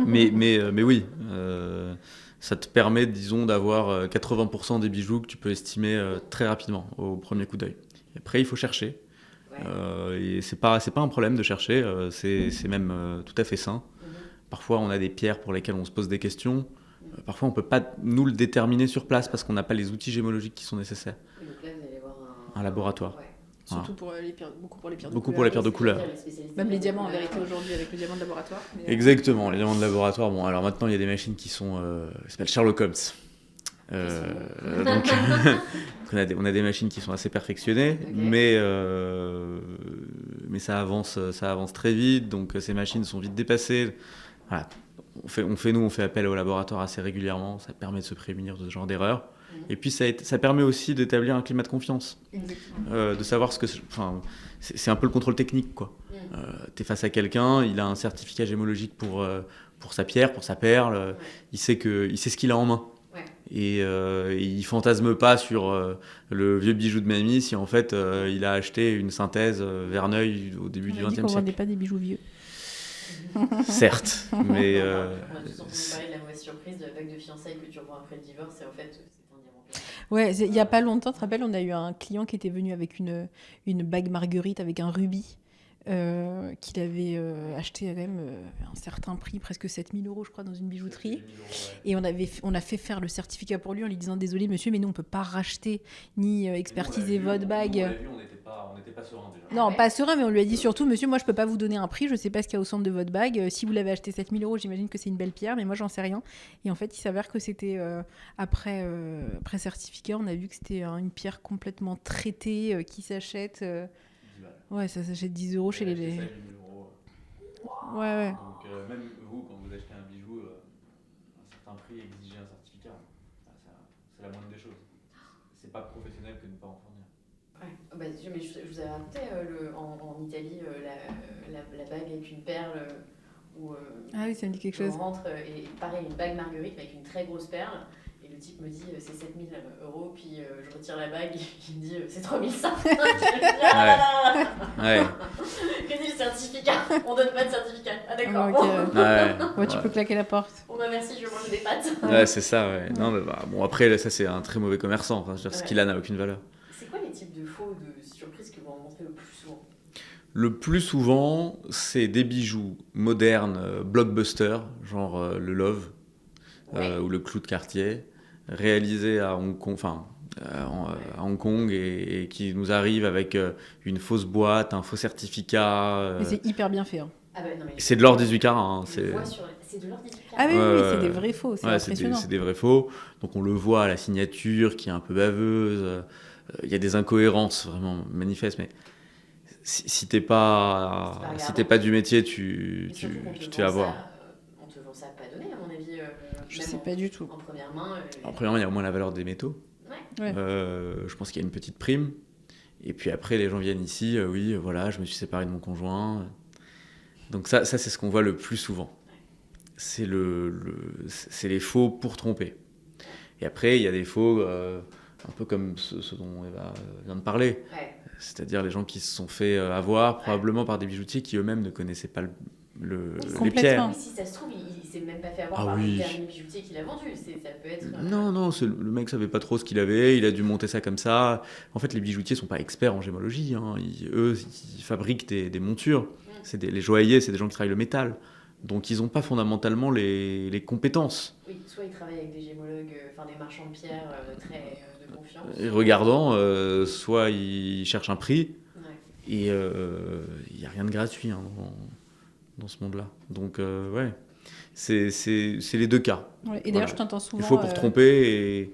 Mais oui. Ça te permet, disons, d'avoir 80% des bijoux que tu peux estimer très rapidement, au premier coup d'œil. Et après, il faut chercher. Ouais. Et c'est pas un problème de chercher, c'est même tout à fait sain. Parfois, on a des pierres pour lesquelles on se pose des questions. Parfois, on ne peut pas nous le déterminer sur place parce qu'on n'a pas les outils gémologiques qui sont nécessaires. Et donc là, vous allez voir un laboratoire. Ouais. Surtout pour les pierres, beaucoup pour les pierres de beaucoup couleur. Pour les pierres de couleur. Même les diamants en vérité aujourd'hui avec le diamant de laboratoire. Mais... Exactement, les diamants de laboratoire. Bon, alors maintenant il y a des machines qui s'appellent Sherlock Holmes. Donc, on a des machines qui sont assez perfectionnées, mais ça avance très vite, donc ces machines sont vite dépassées. Voilà. On fait appel au laboratoire assez régulièrement, ça permet de se prémunir de ce genre d'erreurs. Et puis ça permet aussi d'établir un climat de confiance, de savoir c'est un peu le contrôle technique, quoi. T'es face à quelqu'un, il a un certificat gémologique pour sa pierre, pour sa perle, il sait ce qu'il a en main. Et il fantasme pas sur le vieux bijou de mamie si en fait il a acheté une synthèse Verneuil au début du XXe siècle. On vendait pas des bijoux vieux. Certes, mais... On a tous entendu parler de la mauvaise surprise de la bague de fiançailles que tu revends après le divorce, et en fait, c'est un diamant. Ouais, il y a pas longtemps, tu te rappelles, on a eu un client qui était venu avec une bague Marguerite avec un rubis qu'il avait acheté à même un certain prix, presque 7 000 €, je crois, dans une bijouterie. Et on a fait faire le certificat pour lui en lui disant désolé monsieur, mais nous on peut pas racheter ni expertiser votre bague. On n'était pas serein déjà. Non, pas serein, mais on lui a dit surtout monsieur, moi je peux pas vous donner un prix, je sais pas ce qu'il y a au centre de votre bague. Si vous l'avez acheté 7 000 €, j'imagine que c'est une belle pierre, mais moi j'en sais rien. Et en fait, il s'avère que c'était après certificat, on a vu que c'était une pierre complètement traitée qui s'achète. Ouais, ça s'achète 10 € chez les... Ouais. Ouais. Donc même vous, quand vous achetez un bijou, un certain prix, exigez un certificat. C'est la moindre des choses. C'est pas professionnel que de ne pas en fournir. Ouais. Mais je vous avais raconté en Italie la bague avec une perle où ah oui, ça me dit quelque chose. On rentre et pareil, une bague Marguerite avec une très grosse perle. Et le type me dit c'est 7 000 €, puis je retire la bague, il me dit c'est 3 500. Ouais. Que dit le certificat? On donne pas de certificat. Ah d'accord. Ouais, tu peux claquer la porte. Bon bah merci, je mange des pâtes. Ouais, c'est ça, ouais. Non, mais bon, après, là, ça, c'est un très mauvais commerçant. Enfin, je veux dire, ce qu'il a n'a aucune valeur. C'est quoi les types de faux, de surprises que vous rencontrez le plus souvent? Le plus souvent, c'est des bijoux modernes, blockbuster, genre le Love ou le Clou de Cartier, réalisés à Hong Kong, à Hong Kong et qui nous arrivent avec une fausse boîte, un faux certificat. Mais c'est hyper bien fait. Hein. Ah bah, non, mais c'est de l'or 18 carats. Hein, c'est de l'or 18 carats. Ah oui, c'est des vrais faux, c'est impressionnant. C'est des vrais faux. Donc on le voit à la signature qui est un peu baveuse. Il y a des incohérences vraiment manifestes, mais si t'es pas du métier, tu te fais avoir. On te vend ça pas donné, à mon avis. Je sais pas du tout. En première main. En première main, il y a au moins la valeur des métaux. Ouais. Je pense qu'il y a une petite prime. Et puis après, les gens viennent ici. Oui, voilà, je me suis séparé de mon conjoint. Donc ça c'est ce qu'on voit le plus souvent. C'est les faux pour tromper. Et après, il y a des faux un peu comme ce dont Eva vient de parler. Ouais. C'est-à-dire les gens qui se sont fait avoir probablement par des bijoutiers qui eux-mêmes ne connaissaient pas les pierres. Mais si ça se trouve, il s'est même pas fait avoir par le dernier bijoutier qu'il a vendu. Ça peut être... Non, le mec savait pas trop ce qu'il avait, il a dû monter ça comme ça. En fait, les bijoutiers sont pas experts en gémologie. Hein. Eux, ils fabriquent des montures. Les joailliers, c'est des gens qui travaillent le métal. Donc, ils n'ont pas fondamentalement les compétences. Oui, soit ils travaillent avec des gémologues, des marchands de pierre très de confiance. Et regardant, soit ils cherchent un prix, et il n'y a rien de gratuit hein, dans ce monde-là. Donc, c'est les deux cas. Ouais, et d'ailleurs, je t'entends souvent... Les faux pour tromper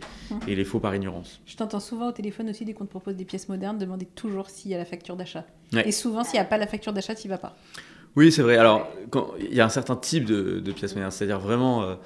et les faux par ignorance. Je t'entends souvent au téléphone aussi, dès qu'on te propose des pièces modernes, demander toujours s'il y a la facture d'achat. Ouais. Et souvent, s'il n'y a pas la facture d'achat, tu n'y vas pas. Oui, c'est vrai. Alors, il y a un certain type de pièces modernes, c'est-à-dire vraiment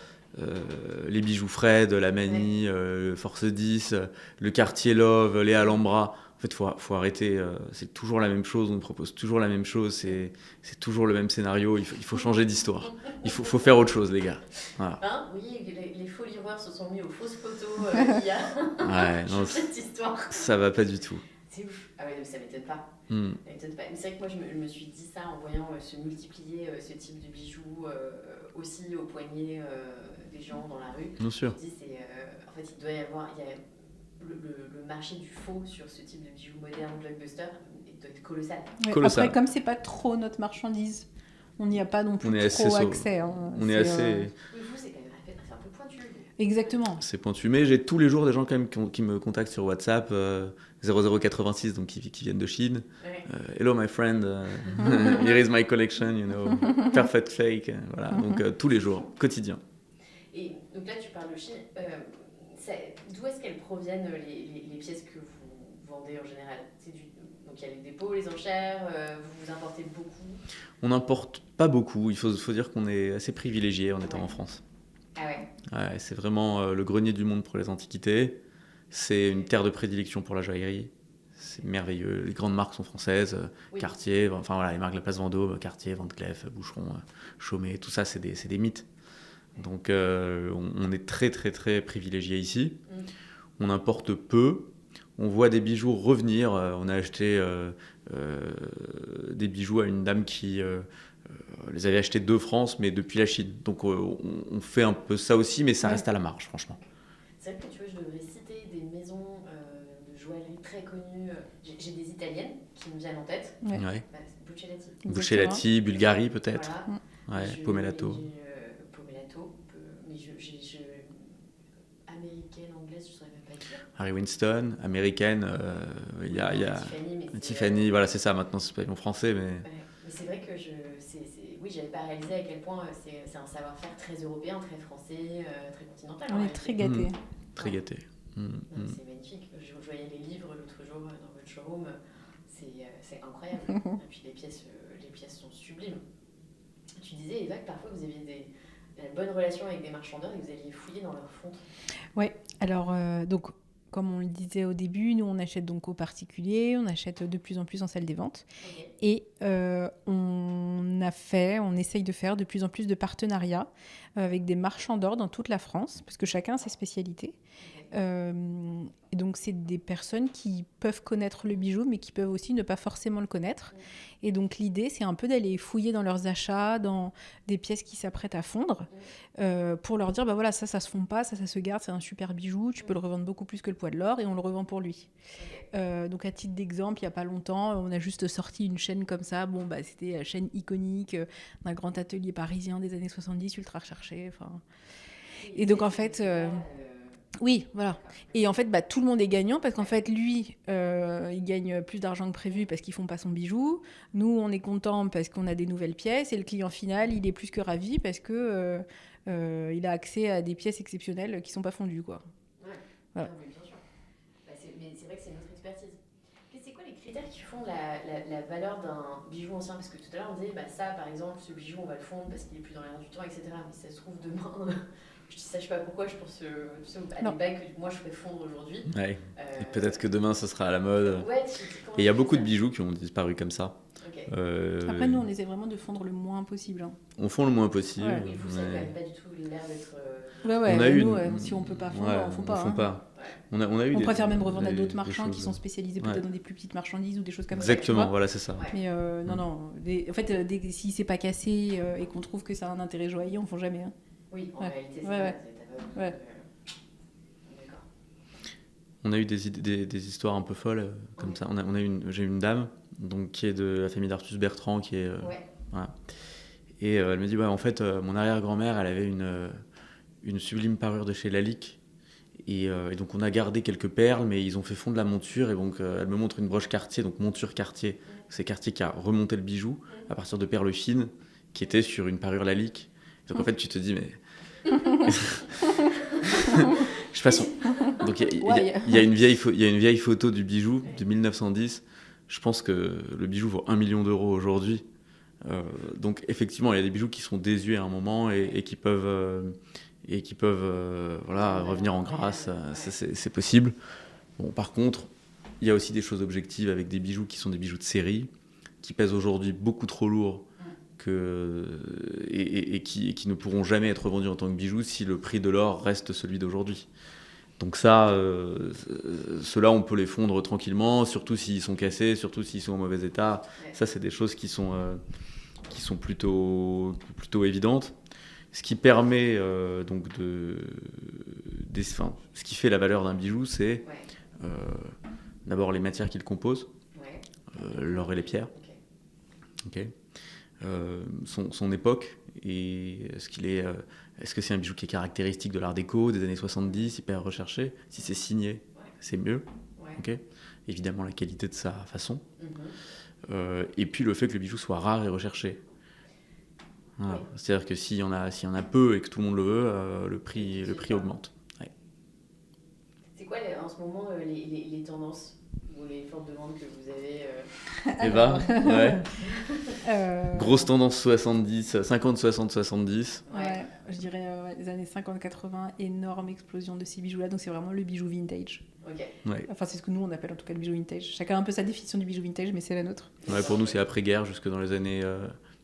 les bijoux Fred, la Manie, Force 10, le Cartier Love, les Alhambra. En fait, faut arrêter. C'est toujours la même chose. On propose toujours la même chose. C'est toujours le même scénario. Il faut changer d'histoire. Il faut faire autre chose, les gars. Voilà. Hein, oui, les faux livreurs se sont mis aux fausses photos. Il y a cette histoire. Ça va pas du tout. C'est ouf. Ah ouais, ça m'étonne pas. Mais c'est vrai que moi, je me suis dit ça en voyant se multiplier ce type de bijoux aussi au poignet des gens dans la rue. Bien sûr. Je me dis, en fait, il doit y avoir... Le marché du faux sur ce type de bijoux modernes, blockbuster, il doit être colossal. Ouais, après, comme c'est pas trop notre marchandise, on n'y a pas non plus trop accès. Hein. On est assez... Vous, c'est quand même un peu pointu. Exactement. C'est pointu, mais j'ai tous les jours des gens quand même qui me contactent sur WhatsApp 0086, donc qui viennent de Chine. Ouais. Hello my friend, here is my collection, perfect fake. Voilà, donc tous les jours, quotidien. Et donc là, tu parles de Chine. D'où est-ce qu'elles proviennent les pièces que vous vendez en général? Donc il y a les dépôts, les enchères, vous importez beaucoup? On n'importe pas beaucoup. Il faut dire qu'on est assez privilégié en étant en France. Ah ouais. Ouais, c'est vraiment le grenier du monde pour les antiquités. C'est une terre de prédilection pour la joaillerie. C'est merveilleux. Les grandes marques sont françaises. Oui. Cartier, enfin voilà, les marques de la place Vendôme, Cartier, Van Cleef, Boucheron, Chaumet, tout ça, c'est des mythes. Donc on est très très très privilégié ici. On importe peu. On voit des bijoux revenir. On a acheté des bijoux à une dame qui les avait achetés de France, mais depuis la Chine. Donc on fait un peu ça aussi, mais ça reste à la marge, franchement. C'est vrai que tu vois, je devrais citer des maisons de joaillerie très connues. J'ai des italiennes qui me viennent en tête. Ouais. Ouais. Bah, Buccellati. Buccellati, Bulgari peut-être. Voilà. Ouais, Pomellato. Pomellato, mais américaine, anglaise, je saurais même pas dire. Harry Winston, américaine, il y a Tiffany, voilà, c'est ça, maintenant c'est pas en français, mais... Ouais, mais c'est vrai que oui, j'avais pas réalisé à quel point c'est un savoir-faire très européen, très français, très continental. On est très gâtés. Très gâtés. C'est magnifique. Je voyais les livres l'autre jour dans votre showroom, c'est incroyable. Et puis les pièces sont sublimes. Tu disais, Eva, que parfois vous aviez une bonne relation avec des marchandeurs et que vous alliez fouiller dans leurs fonds. Oui, alors donc comme on le disait au début, nous on achète donc aux particuliers, on achète de plus en plus en salle des ventes. Okay. Et on essaye de faire de plus en plus de partenariats avec des marchands d'or dans toute la France, parce que chacun a ses spécialités. Et donc c'est des personnes qui peuvent connaître le bijou, mais qui peuvent aussi ne pas forcément le connaître. Et donc l'idée, c'est un peu d'aller fouiller dans leurs achats, dans des pièces qui s'apprêtent à fondre, pour leur dire, bah voilà, ça se fond pas, ça se garde, c'est un super bijou, tu peux le revendre beaucoup plus que le poids de l'or, et on le revend pour lui. Donc à titre d'exemple, il y a pas longtemps, on a juste sorti une chaîne comme ça. Bon, bah c'était la chaîne iconique d'un grand atelier parisien des années 70, ultra recherché. Et donc en fait... Oui, voilà. Et en fait, bah, tout le monde est gagnant parce qu'en fait, lui, il gagne plus d'argent que prévu parce qu'ils font pas son bijou. Nous, on est content parce qu'on a des nouvelles pièces. Et le client final, il est plus que ravi parce que il a accès à des pièces exceptionnelles qui sont pas fondues, quoi. Ouais. Voilà. Non, mais bien sûr. Mais c'est vrai que c'est notre expertise. C'est quoi les critères qui font la valeur d'un bijou ancien? Parce que tout à l'heure, on disait, bah, ça, par exemple, ce bijou, on va le fondre parce qu'il est plus dans l'air du temps, etc. Mais ça se trouve demain... Je ne sais pas pourquoi je pense à des bagues que moi je ferais fondre aujourd'hui. Ouais. Et peut-être que demain ce sera à la mode. Ouais, et il y a beaucoup de bijoux qui ont disparu comme ça. Okay. Après, nous, on essaie vraiment de fondre le moins possible. On fond le moins possible. Ouais. Et vous, ça n'a pas du tout l'air d'être... Ouais, on a nous, si on ne peut pas fondre, on ne fond pas. On fond pas. Ouais. On préfère même revendre à d'autres marchands qui sont spécialisés peut-être dans des plus petites marchandises ou des choses comme ça. Exactement, voilà, c'est ça. Mais non. En fait, si c'est pas cassé et qu'on trouve que ça a un intérêt joaillier, on ne fond jamais. Hein. Oui, en réalité, c'est Ouais. D'accord. On a eu des histoires un peu folles comme ça. J'ai une dame donc, qui est de la famille d'Artus Bertrand qui est, voilà. Et elle me dit en fait mon arrière-grand-mère elle avait une sublime parure de chez Lalique et donc on a gardé quelques perles mais ils ont fait fondre la monture et donc elle me montre une broche Cartier, donc monture Cartier. C'est Cartier qui a remonté le bijou à partir de perles fines qui étaient sur une parure Lalique. Donc en fait tu te dis mais je passe. Donc il y a une vieille photo du bijou de 1910. Je pense que le bijou vaut 1 million d'euros aujourd'hui. Donc effectivement, il y a des bijoux qui sont désuets à un moment et qui peuvent revenir en grâce. C'est possible. Bon, par contre, il y a aussi des choses objectives avec des bijoux qui sont des bijoux de série, qui pèsent aujourd'hui beaucoup trop lourd. Et qui ne pourront jamais être vendus en tant que bijoux si le prix de l'or reste celui d'aujourd'hui. Donc ça, ceux-là, on peut les fondre tranquillement, surtout s'ils sont cassés, surtout s'ils sont en mauvais état. Ça, c'est des choses qui sont plutôt évidentes. Ce qui permet donc ce qui fait la valeur d'un bijou, c'est d'abord les matières qu'il compose, l'or et les pierres. Okay. Son époque et est-ce que c'est un bijou qui est caractéristique de l'art déco des années 70, hyper recherché? Si c'est signé, c'est mieux. Okay. Évidemment la qualité de sa façon. Et puis le fait que le bijou soit rare et recherché. Voilà. C'est-à-dire que s'il y en a peu et que tout le monde le veut, le prix augmente. en ce moment, les tendances ou les fortes demandes que vous avez Eh ben, ouais. Grosse tendance 70, 50, 60, 70. Ouais, je dirais les années 50-80, énorme explosion de ces bijoux-là. Donc c'est vraiment le bijou vintage. Ok. Ouais. Enfin, c'est ce que nous, on appelle en tout cas le bijou vintage. Chacun a un peu sa définition du bijou vintage, mais c'est la nôtre. Ouais, pour nous, c'est après-guerre, jusque dans les années...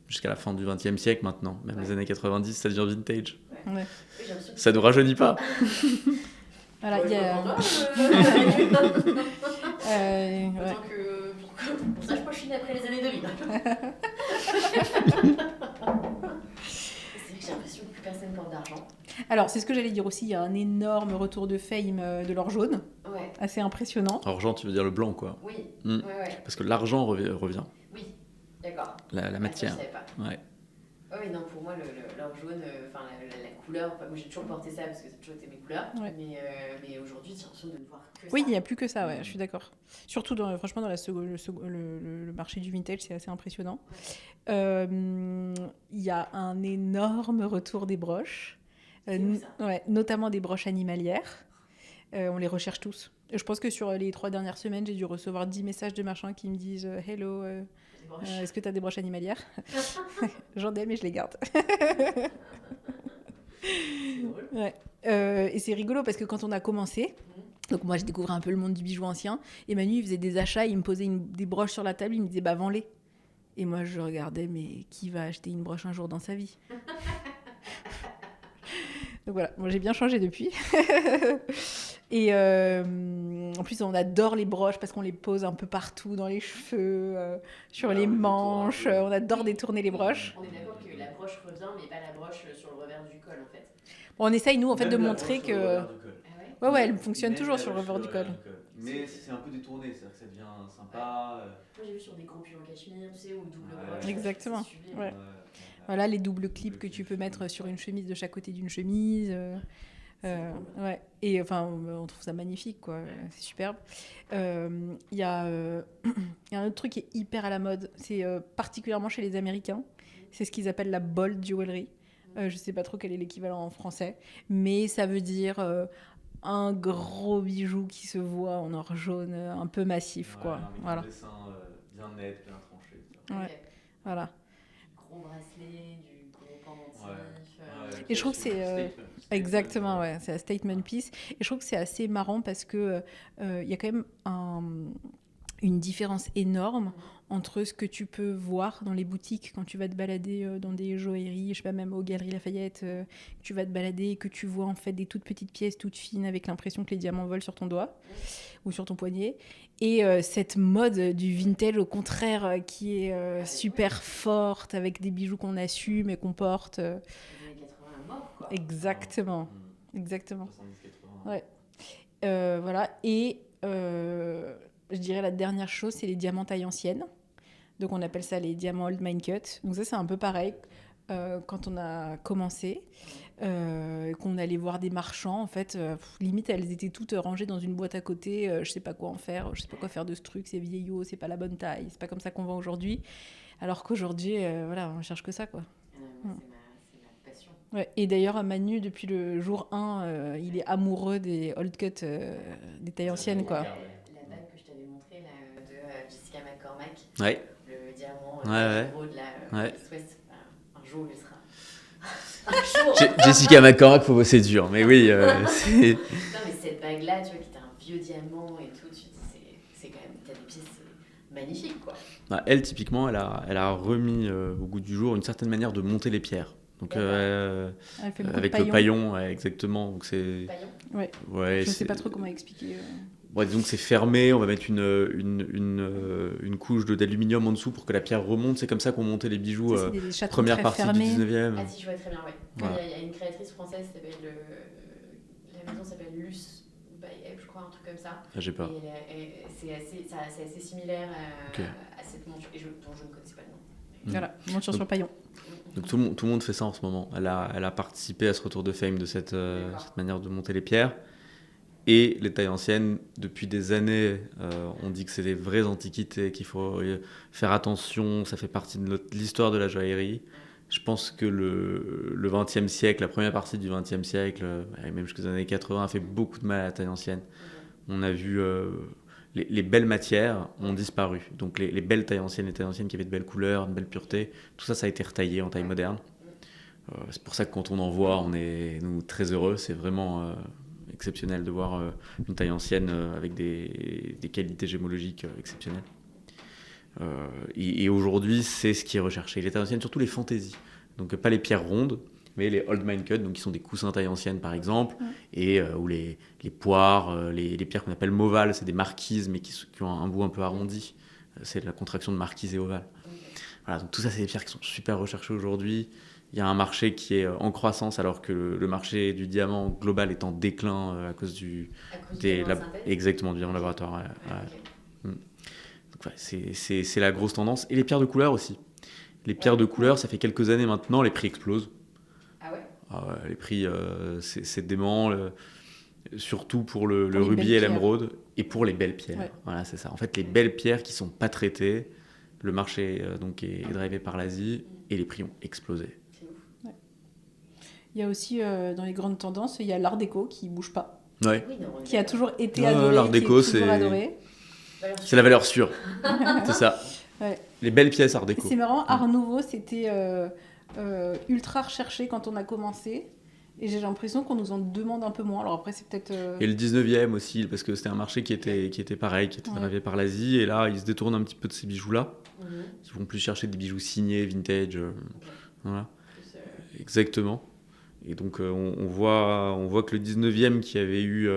jusqu'à la fin du XXe siècle maintenant. Même les années 90, ça devient vintage. Ouais. Oui, j'ai l'impression que Ça nous rajeunit pas. Voilà, il y a... Autant ouais. que pour ça, je crois que je suis née après les années 2000. C'est vrai que j'ai l'impression que plus personne porte d'argent. Alors, c'est ce que j'allais dire aussi. Il y a un énorme retour de fame de l'or jaune. Ouais. Assez impressionnant. Argent, tu veux dire le blanc, quoi. Oui. Mm. Ouais. Parce que l'argent revient. Oui. D'accord. La matière. Je savais pas. Ouais. Oui, non, pour moi, l'or jaune, enfin la couleur, moi j'ai toujours porté ça parce que ça a toujours été mes couleurs, Ouais. mais aujourd'hui, j'ai l'impression de ne voir que Oui, ça. il n'y a plus que ça, ouais, je suis d'accord. Surtout, franchement, dans le marché du vintage, c'est assez impressionnant. Il y a un énorme retour des broches, C'est où, ça ouais, notamment des broches animalières. On les recherche tous. Je pense que sur les 3 dernières semaines, j'ai dû recevoir 10 messages de machins qui me disent « Hello, Les broches. est-ce que tu as des broches animalières ?» J'en ai, mais je les garde. C'est drôle. Ouais. Et c'est rigolo parce que quand on a commencé, donc moi je découvrais un peu le monde du bijou ancien, et Manu il faisait des achats, il me posait des broches sur la table, il me disait bah vends-les. Et moi je regardais, mais qui va acheter une broche un jour dans sa vie? Donc voilà, moi j'ai bien changé depuis. Et en plus on adore les broches parce qu'on les pose un peu partout dans les cheveux, sur les manches, on adore détourner les broches. On est d'accord que la broche revient, mais pas la broche sur le revers du col en fait. Bon, on essaye nous en fait de montrer que... Ah ouais? Ouais, elle fonctionne toujours sur le revers du col. Mais c'est un peu détourné, c'est-à-dire que ça devient sympa. Moi j'ai vu sur des gros pulls en cachemire, tu sais, ou double broche. Exactement. C'est sublime. Ouais. Voilà, les doubles clips que tu peux mettre sur une chemise de chaque côté d'une chemise. Ouais. Et enfin, on trouve ça magnifique, quoi. C'est superbe. Il y a un autre truc qui est hyper à la mode, c'est particulièrement chez les Américains. C'est ce qu'ils appellent la bold jewelry. Je sais pas trop quel est l'équivalent en français, mais ça veut dire un gros bijou qui se voit en or jaune, un peu massif, quoi. Voilà. Un dessin bien net, bien tranché. Ouais. Ok. Voilà. Gros bracelet, du gros pendentif. Et je trouve que c'est exactement, ouais, c'est un statement piece. Et je trouve que c'est assez marrant parce que il y a quand même une différence énorme entre ce que tu peux voir dans les boutiques quand tu vas te balader dans des joailleries, je sais pas, même aux Galeries Lafayette, tu vas te balader et que tu vois en fait des toutes petites pièces toutes fines avec l'impression que les diamants volent sur ton doigt ou sur ton poignet. Et cette mode du vintage, au contraire, qui est super forte, avec des bijoux qu'on assume et qu'on porte. Les années 80 à mort, quoi. Exactement. Exactement. 70-80. Ouais. Voilà. Et je dirais la dernière chose, c'est les diamants taille ancienne. Donc on appelle ça les diamants old mine cut. Donc ça c'est un peu pareil. Quand on a commencé, qu'on allait voir des marchands, en fait, limite elles étaient toutes rangées dans une boîte à côté. Je sais pas quoi en faire, je sais pas quoi faire de ce truc, c'est vieillot, c'est pas la bonne taille, c'est pas comme ça qu'on vend aujourd'hui. Alors qu'aujourd'hui, voilà, on cherche que ça, quoi. Moi, c'est ma passion. Ouais, et d'ailleurs, Manu, depuis le jour 1, il est amoureux des old cut, des tailles anciennes, quoi. La bague que je t'avais montrée là, de Jessica McCormack, Ouais. le diamant Ouais. gros de la Ouais. East-West, un jour il sera. Un jour. Jessica McCormack, faut bosser dur, mais oui, c'est... Non mais cette bague là, tu vois, qui était un vieux diamant et tout, tu te dis c'est quand même, t'as des pièces magnifiques quoi. Bah, elle, typiquement, elle a remis au goût du jour une certaine manière de monter les pierres. Donc, Elle fait beaucoup avec de le paillon, ouais, exactement. Donc c'est... Paillon. Ouais. Ouais, Je sais pas trop comment expliquer. Ouais, disons que c'est fermé, on va mettre une couche d'aluminium en dessous pour que la pierre remonte. C'est comme ça qu'on montait les bijoux Ça, c'est des châteaux première très partie fermés. du 19e. Ah si, je vois très bien, ouais. Voilà. Il y a une créatrice française qui s'appelle la maison s'appelle Luce by Eve, je crois, un truc comme ça. Ah, j'ai pas. Et c'est assez similaire Ok. à cette monture, dont je ne connaissais pas le nom. Voilà, monture sur paillon. Donc tout le monde fait ça en ce moment. Elle a participé à ce retour de fame de cette manière de monter les pierres. Et les tailles anciennes, depuis des années, on dit que c'est des vraies antiquités, qu'il faut faire attention, ça fait partie de l'histoire de la joaillerie. Je pense que le XXe siècle, la première partie du XXe siècle, et même jusqu'aux années 80, a fait beaucoup de mal à la taille ancienne. On a vu les belles matières ont disparu. Donc les belles tailles anciennes, les tailles anciennes qui avaient de belles couleurs, de belle pureté, tout ça, ça a été retaillé en taille moderne. C'est pour ça que quand on en voit, on est nous, très heureux. C'est vraiment exceptionnel de voir une taille ancienne avec des qualités gémologiques exceptionnelles. Et aujourd'hui, c'est ce qui est recherché. Les tailles anciennes, surtout les fantaisies. Donc pas les pierres rondes, mais les old mine cut, donc qui sont des coussins taille ancienne par exemple, et ou les poires, les pierres qu'on appelle movales, c'est des marquises, mais qui ont un bout un peu arrondi. C'est la contraction de marquise et ovale. Voilà, donc tout ça, c'est des pierres qui sont super recherchées aujourd'hui. Il y a un marché qui est en croissance, alors que le marché du diamant global est en déclin à cause du exactement, du diamant laboratoire. Ouais. Donc, c'est la grosse tendance. Et les pierres de couleur aussi. Les pierres de couleur, ça fait quelques années maintenant, les prix explosent. Ah ouais, les prix, c'est dément, surtout pour le rubis et l'émeraude, et pour les belles pierres. Ouais. Voilà, c'est ça. En fait, les belles pierres qui ne sont pas traitées, le marché donc est drivé par l'Asie, et les prix ont explosé. Ouais. Il y a aussi, dans les grandes tendances, il y a l'art déco qui ne bouge pas, qui a toujours été adoré, l'art déco, qui est toujours adoré. C'est la valeur sûre, c'est ça. Ouais. Les belles pièces art déco. C'est marrant, art nouveau, c'était ultra recherché quand on a commencé. Et j'ai l'impression qu'on nous en demande un peu moins. Alors après, c'est peut-être... Et le 19e aussi, parce que c'était un marché qui était pareil, qui était drivé par l'Asie. Et là, ils se détournent un petit peu de ces bijoux-là. Ils vont plus chercher des bijoux signés, vintage. Voilà. Exactement. Et donc, on voit que le 19e qui avait eu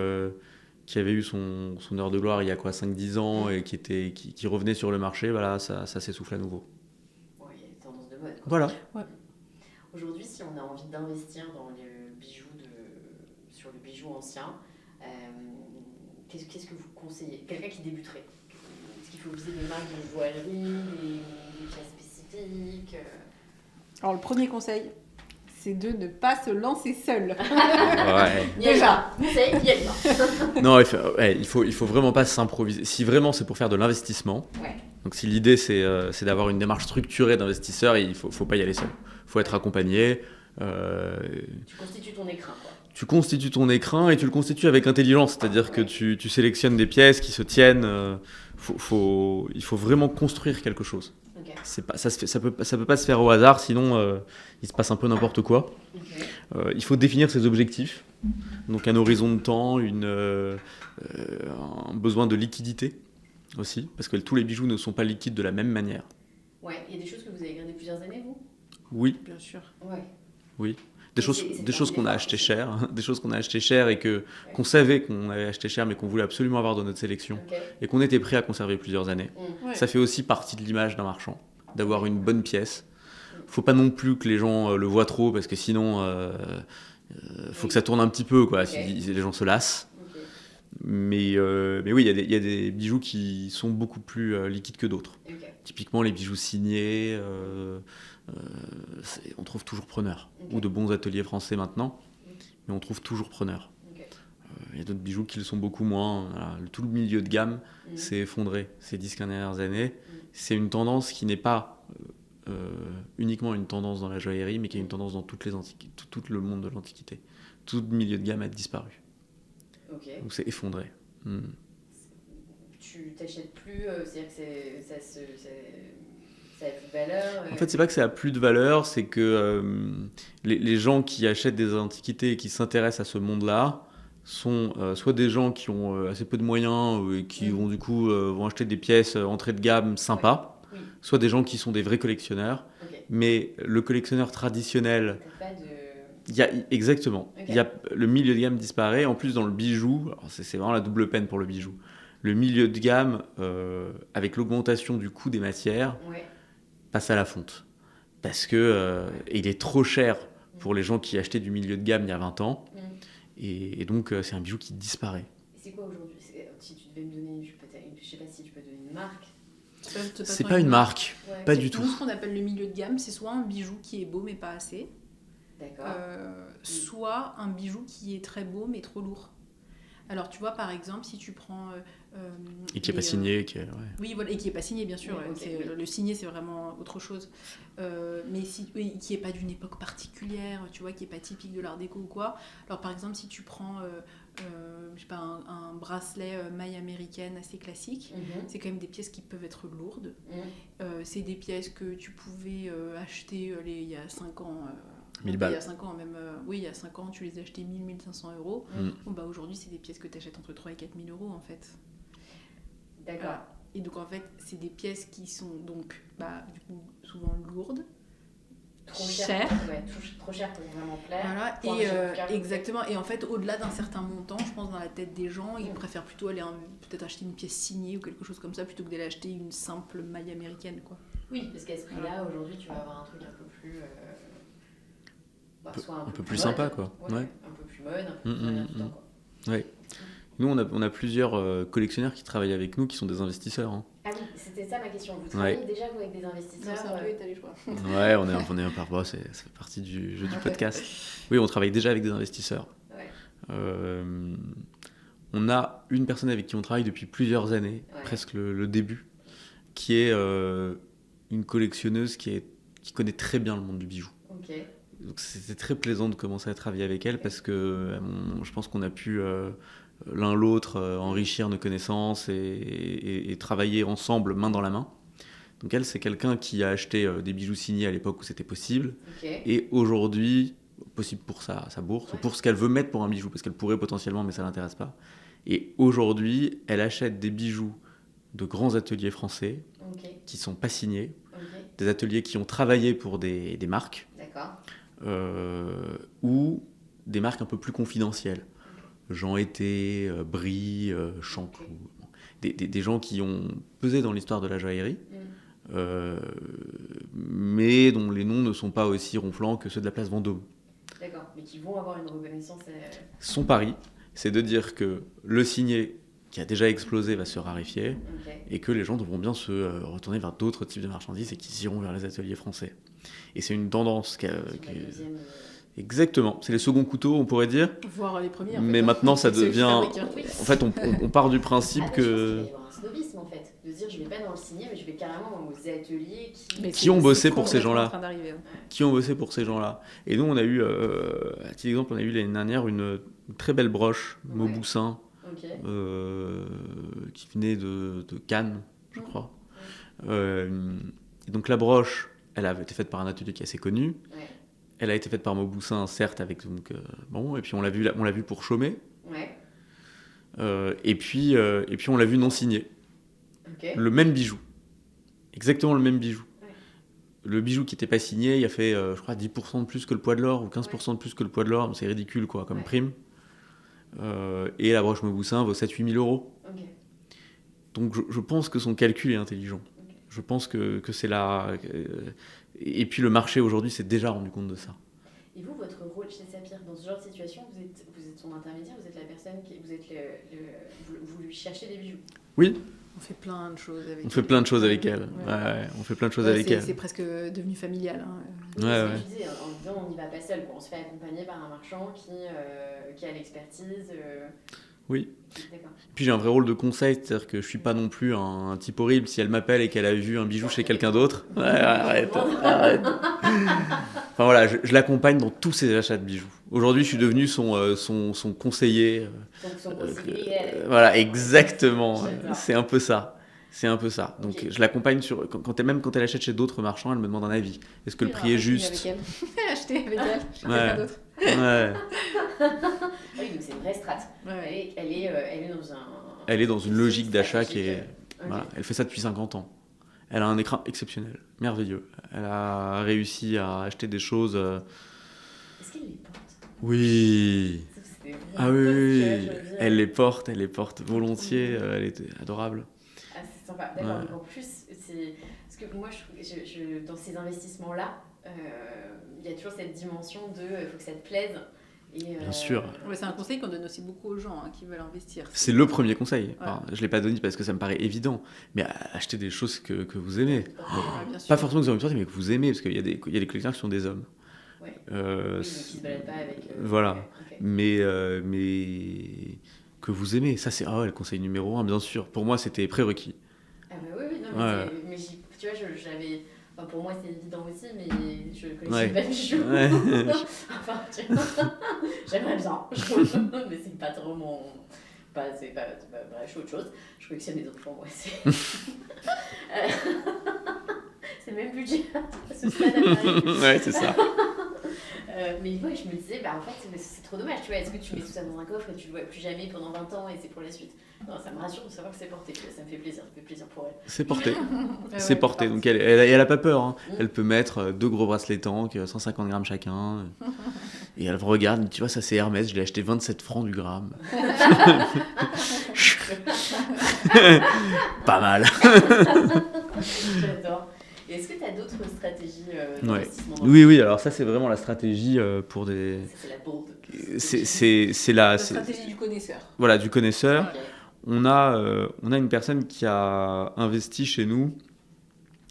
son heure de gloire il y a 5-10 ans et qui revenait sur le marché, voilà, ça s'essouffle à nouveau. Il y a une tendance de mode. Voilà. Ouais. Aujourd'hui, si on a envie d'investir dans les bijoux sur le bijou ancien, qu'est-ce que vous conseillez ? Quelqu'un qui débuterait, est-ce qu'il faut viser des marques de joaillerie, des pièces spécifiques ? Alors le premier conseil, c'est de ne pas se lancer seul. Ouais. Déjà, conseil, y aller. Non, il faut vraiment pas s'improviser. Si vraiment c'est pour faire de l'investissement, donc si l'idée c'est d'avoir une démarche structurée d'investisseur, il faut pas y aller seul. Il faut être accompagné. Tu constitues ton écrin, quoi. Tu constitues ton écrin et tu le constitues avec intelligence, c'est-à-dire que tu sélectionnes des pièces qui se tiennent. Il faut vraiment construire quelque chose. Okay. Ça peut pas se faire au hasard, sinon il se passe un peu n'importe quoi. Okay. Il faut définir ses objectifs, donc un horizon de temps, un besoin de liquidité aussi, parce que tous les bijoux ne sont pas liquides de la même manière. Ouais, il y a des choses que vous avez gardées plusieurs années, vous ? Oui. Bien sûr. Ouais. Oui. Des choses qu'on a achetées cher, des choses qu'on a achetées cher et qu'on savait qu'on avait acheté cher, mais qu'on voulait absolument avoir dans notre sélection et qu'on était prêt à conserver plusieurs années. Ouais. Ça fait aussi partie de l'image d'un marchand, d'avoir une bonne pièce. Faut pas non plus que les gens le voient trop, parce que sinon, faut que ça tourne un petit peu, quoi. Si les gens se lassent. Mais oui, il y a des bijoux qui sont beaucoup plus liquides que d'autres. Typiquement, les bijoux signés, on trouve toujours preneur. Ou de bons ateliers français maintenant, mais on trouve toujours preneur. Il y a d'autres bijoux qui le sont beaucoup moins. Voilà. Tout le milieu de gamme s'est effondré ces 10-15 dernières années. C'est une tendance qui n'est pas uniquement une tendance dans la joaillerie, mais qui est une tendance dans toutes les tout le monde de l'Antiquité. Tout le milieu de gamme a disparu. Donc c'est effondré. Tu t'achètes plus, c'est-à-dire que ça a plus de valeur. En fait, c'est pas que ça a plus de valeur, c'est que les gens qui achètent des antiquités et qui s'intéressent à ce monde-là sont soit des gens qui ont assez peu de moyens et qui vont du coup vont acheter des pièces entrée de gamme sympas, soit des gens qui sont des vrais collectionneurs. Mais le collectionneur traditionnel... Exactement. Le milieu de gamme disparaît. En plus, dans le bijou, alors c'est vraiment la double peine pour le bijou. Le milieu de gamme, avec l'augmentation du coût des matières, passe à la fonte. Parce que il est trop cher pour les gens qui achetaient du milieu de gamme il y a 20 ans. Et donc, c'est un bijou qui disparaît. Et c'est quoi aujourd'hui ? Si tu devais me donner, je sais pas si tu peux donner une marque. C'est pas une marque, pas du tout. Nous, ce qu'on appelle le milieu de gamme, c'est soit un bijou qui est beau mais pas assez. D'accord. Soit un bijou qui est très beau mais trop lourd. Alors tu vois, par exemple, si tu prends Et qui n'est pas signé, Oui, voilà, et qui n'est pas signé, bien sûr. Oui, okay, oui. Le signé, c'est vraiment autre chose. Mais qui n'est pas d'une époque particulière, tu vois, qui n'est pas typique de l'art déco ou quoi. Alors, par exemple, si tu prends je sais pas, un bracelet maille américaine assez classique, c'est quand même des pièces qui peuvent être lourdes. C'est des pièces que tu pouvais acheter il y a 5 ans. 1000 balles. Il y a 5 ans, même, il y a 5 ans, tu les achetais 1000, 1500 euros. Bon, bah, aujourd'hui, c'est des pièces que tu achètes entre 3 et 4000 euros, en fait. D'accord. Voilà. Et donc, en fait, c'est des pièces qui sont donc, du coup, souvent lourdes, trop cher. Ouais, trop cher pour vraiment plaire. Voilà. Exactement. Et en fait, au-delà d'un certain montant, je pense dans la tête des gens, ils préfèrent plutôt aller peut-être acheter une pièce signée ou quelque chose comme ça, plutôt que d'aller acheter une simple maille américaine, quoi. Oui, parce qu'à ce prix-là, aujourd'hui, tu vas avoir un truc un peu plus... soit un peu plus mode, sympa, quoi. Ouais. Un peu plus mode, un peu plus rien tout le temps, quoi. Ouais. Nous, on a plusieurs collectionneurs qui travaillent avec nous, qui sont des investisseurs. Hein. Ah oui, c'était ça ma question. Vous travaillez déjà avec des investisseurs? C'est un peu étalé, je crois. Ouais, on est un par boss, ça fait partie du jeu du podcast. Oui, on travaille déjà avec des investisseurs. Ouais. On a une personne avec qui on travaille depuis plusieurs années, presque le début, qui est une collectionneuse qui connaît très bien le monde du bijou. Ok. Donc c'était très plaisant de commencer à travailler avec elle parce que je pense qu'on a pu l'un l'autre enrichir nos connaissances et travailler ensemble main dans la main. Donc elle, c'est quelqu'un qui a acheté des bijoux signés à l'époque où c'était possible et aujourd'hui, possible pour sa bourse, ou pour ce qu'elle veut mettre pour un bijou, parce qu'elle pourrait potentiellement, mais ça ne l'intéresse pas. Et aujourd'hui, elle achète des bijoux de grands ateliers français qui ne sont pas signés, des ateliers qui ont travaillé pour des marques. D'accord. Ou des marques un peu plus confidentielles. Jean Été, Brie, Chantou. Des gens qui ont pesé dans l'histoire de la joaillerie, mais dont les noms ne sont pas aussi ronflants que ceux de la place Vendôme. D'accord, mais qui vont avoir une reconnaissance... Son pari, c'est de dire que le signé qui a déjà explosé va se raréfier et que les gens devront bien se retourner vers d'autres types de marchandises et qu'ils iront vers les ateliers français. Et c'est une tendance Exactement, c'est les seconds couteaux, on pourrait dire. Voire les premiers. Mais maintenant, ça devient... En fait, on part du principe que... Je pense qu'il va y avoir un snobisme, en fait. De se dire, je vais pas dans le signé, mais je vais carrément aux ateliers qui ont bossé pour ces gens-là. Qui ont bossé pour ces gens-là. Et nous, on a eu, à titre d'exemple, on a eu l'année dernière une très belle broche, Mauboussin, qui venait de Cannes, je crois. Et donc la broche, elle avait été faite par un atelier qui est assez connu. Elle a été faite par Mauboussin, certes, avec et puis on l'a vu pour Chaumet. Et puis on l'a vu non signé. Le même bijou, exactement le même bijou. Le bijou qui n'était pas signé, il a fait, je crois, 10% de plus que le poids de l'or ou 15% de plus que le poids de l'or. Donc c'est ridicule, quoi, comme prime. Et la broche Mauboussin vaut 7-8 000 euros. Donc je pense que son calcul est intelligent. Je pense que c'est là. Et puis le marché aujourd'hui s'est déjà rendu compte de ça. Et vous, votre rôle chez Sapir, dans ce genre de situation, vous êtes son intermédiaire, vous êtes la personne vous lui cherchez des bijoux? Oui. On fait plein de choses avec elle. On fait plein de choses avec elle. On fait plein de choses avec elle. C'est presque devenu familial. Hein. Oui, tu disais, en disant, on n'y va pas seul, on se fait accompagner par un marchand qui a l'expertise. Oui. D'accord. Puis j'ai un vrai rôle de conseil, c'est-à-dire que je suis pas non plus un type horrible. Si elle m'appelle et qu'elle a vu un bijou chez quelqu'un d'autre, arrête. Enfin voilà, je l'accompagne dans tous ses achats de bijoux. Aujourd'hui, je suis devenu son conseiller. Donc son conseiller. Voilà, exactement. C'est un peu ça. Donc je l'accompagne quand elle achète chez d'autres marchands, elle me demande un avis. Est-ce que le prix est juste? Acheter avec elle, chez quelqu'un d'autre. Oui, donc c'est une vraie strat. Elle est dans une logique d'achat qui est... Voilà, elle fait ça depuis 50 ans. Elle a un écran exceptionnel, merveilleux. Elle a réussi à acheter des choses... Est-ce qu'elle les porte? Oui. Ah oui. Elle les porte volontiers. Elle est adorable. Ah, c'est sympa. D'accord, donc en plus, c'est... Parce que moi, dans ces investissements-là, il y a toujours cette dimension de il faut que ça te plaise. Bien sûr. C'est un conseil qu'on donne aussi beaucoup aux gens qui veulent investir. C'est le premier conseil. Enfin, je ne l'ai pas donné parce que ça me paraît évident, mais achetez des choses que vous aimez. Pas forcément que vous avez envie de mais que vous aimez, parce qu'il y a des collectionneurs qui sont des hommes. Oui, mais qui ne se baladent pas avec... voilà. Mais que vous aimez. Ça, c'est le conseil numéro 1, bien sûr. Pour moi, c'était prérequis. Ah bah oui, non, Ouais. mais tu vois, j'avais... Enfin, pour moi, c'est évident aussi, mais je Ouais. collectionne pas de bijoux. Ouais. Enfin, j'aimerais bien, mais c'est pas trop mon... c'est pas bref, je fais autre chose. Je collectionne des enfants, moi, c'est... c'est le même budget, ce stade à Paris. Ouais, c'est ça. Mais ouais, je me disais, en fait, c'est trop dommage, tu vois. Est-ce que tu mets tout ça dans un coffre et tu le vois plus jamais pendant 20 ans et c'est pour la suite? Non, ça me rassure de savoir que c'est porté, tu vois, ça me fait plaisir pour elle. C'est porté. Ah C'est ouais, porté. parti. Donc, elle a pas peur. Hein. Elle peut mettre 2 gros bracelets tank, 150 grammes chacun. Et elle regarde, tu vois, ça c'est Hermès, je l'ai acheté 27 francs du gramme. Pas mal. J'adore. Et est-ce que tu as d'autres stratégies d'investissement dans Oui, alors ça c'est vraiment la stratégie pour des... Ça, c'est la bold. C'est La la... stratégie du connaisseur. Voilà, du connaisseur. Ok. On a une personne qui a investi chez nous,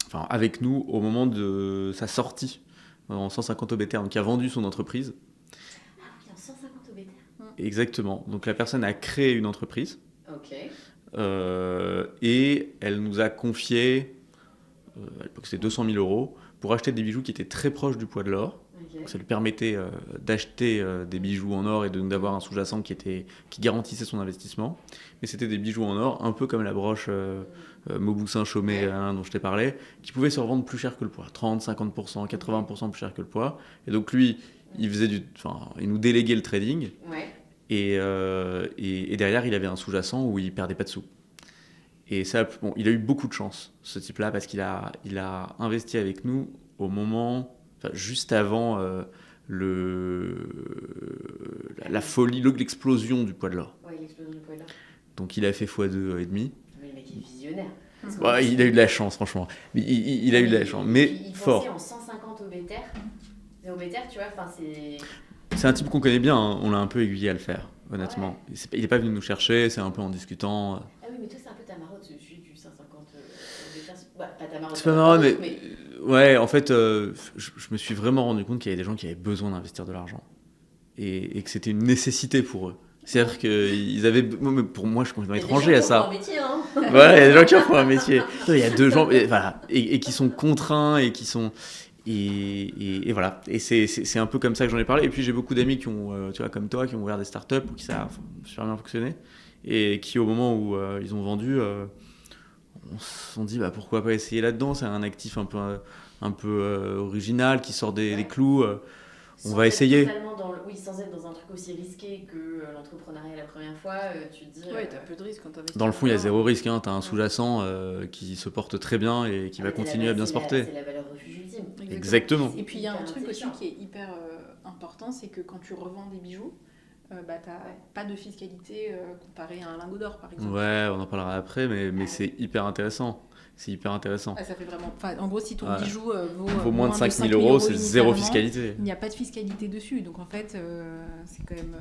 enfin avec nous, au moment de sa sortie en 150 OBTR, donc qui a vendu son entreprise. Ah oui, en 150 OBTR. Exactement. Donc la personne a créé une entreprise Ok. et elle nous a confié, à l'époque c'était 200 000 euros, pour acheter des bijoux qui étaient très proches du poids de l'or. Ok. Donc ça lui permettait d'acheter des bijoux en or et d'avoir un sous-jacent qui garantissait son investissement. Mais c'était des bijoux en or, un peu comme la broche Mauboussin Chaumet dont je t'ai parlé, qui pouvaient se revendre plus cher que le poids, 30, 50%, 80% plus cher que le poids. Et donc lui, il nous déléguait le trading. Ouais. Et derrière, il avait un sous-jacent où il perdait pas de sous. Et ça, il a eu beaucoup de chance, ce type-là, parce qu'il a investi avec nous au moment, juste avant la folie, l'explosion du poids de l'or. Ouais, l'explosion du poids de l'or. Donc il a fait x2,5. Mais le mec est visionnaire. Parce qu'en Ouais, plus, il a eu de la chance, franchement. Il a eu de la chance, mais il fort. pensait en 150 OBTR. Mais OBTR, tu vois, c'est... C'est un type qu'on connaît bien, hein. On l'a un peu aiguillé à le faire, honnêtement. Il n'est pas venu nous chercher, c'est un peu en discutant. Ah oui, mais toi, c'est un peu ta marotte, celui du 150 OBTR. Bah, pas ta marotte. C'est pas marrant, mais ouais, en fait, je me suis vraiment rendu compte qu'il y avait des gens qui avaient besoin d'investir de l'argent et que c'était une nécessité pour eux. C'est-à-dire qu'ils avaient... Pour moi, je suis complètement étranger à ça. Il y a des gens qui en font un métier, hein. Voilà, il y a des gens qui en font un métier. Il y a 2 gens et qui sont contraints et qui sont... Et voilà. Et c'est un peu comme ça que j'en ai parlé. Et puis j'ai beaucoup d'amis qui ont, tu vois, comme toi, qui ont ouvert des startups ou qui ça a super bien fonctionné. Et qui, au moment où ils ont vendu, on se sont dit pourquoi pas essayer là-dedans. C'est un actif un peu original qui sort des clous. On va essayer. Sans être dans un truc aussi risqué que l'entrepreneuriat la première fois, tu te dis... Ouais, t'as peu de risque quand t'investis. Dans le fond, il y a 0 risque. Hein. T'as un sous-jacent qui se porte très bien et qui va continuer à bien se porter. C'est la valeur refuge ultime. Exactement. Et puis il y a un truc aussi intelligent. qui est hyper important, c'est que quand tu revends des bijoux, t'as pas de fiscalité comparé à un lingot d'or par exemple. Ouais, on en parlera après, mais c'est hyper intéressant. C'est hyper intéressant. Ah, ça fait vraiment... en gros, si ton bijou vaut moins de 5 000 euros, c'est 0 fiscalité. Il n'y a pas de fiscalité dessus, donc en fait, c'est quand même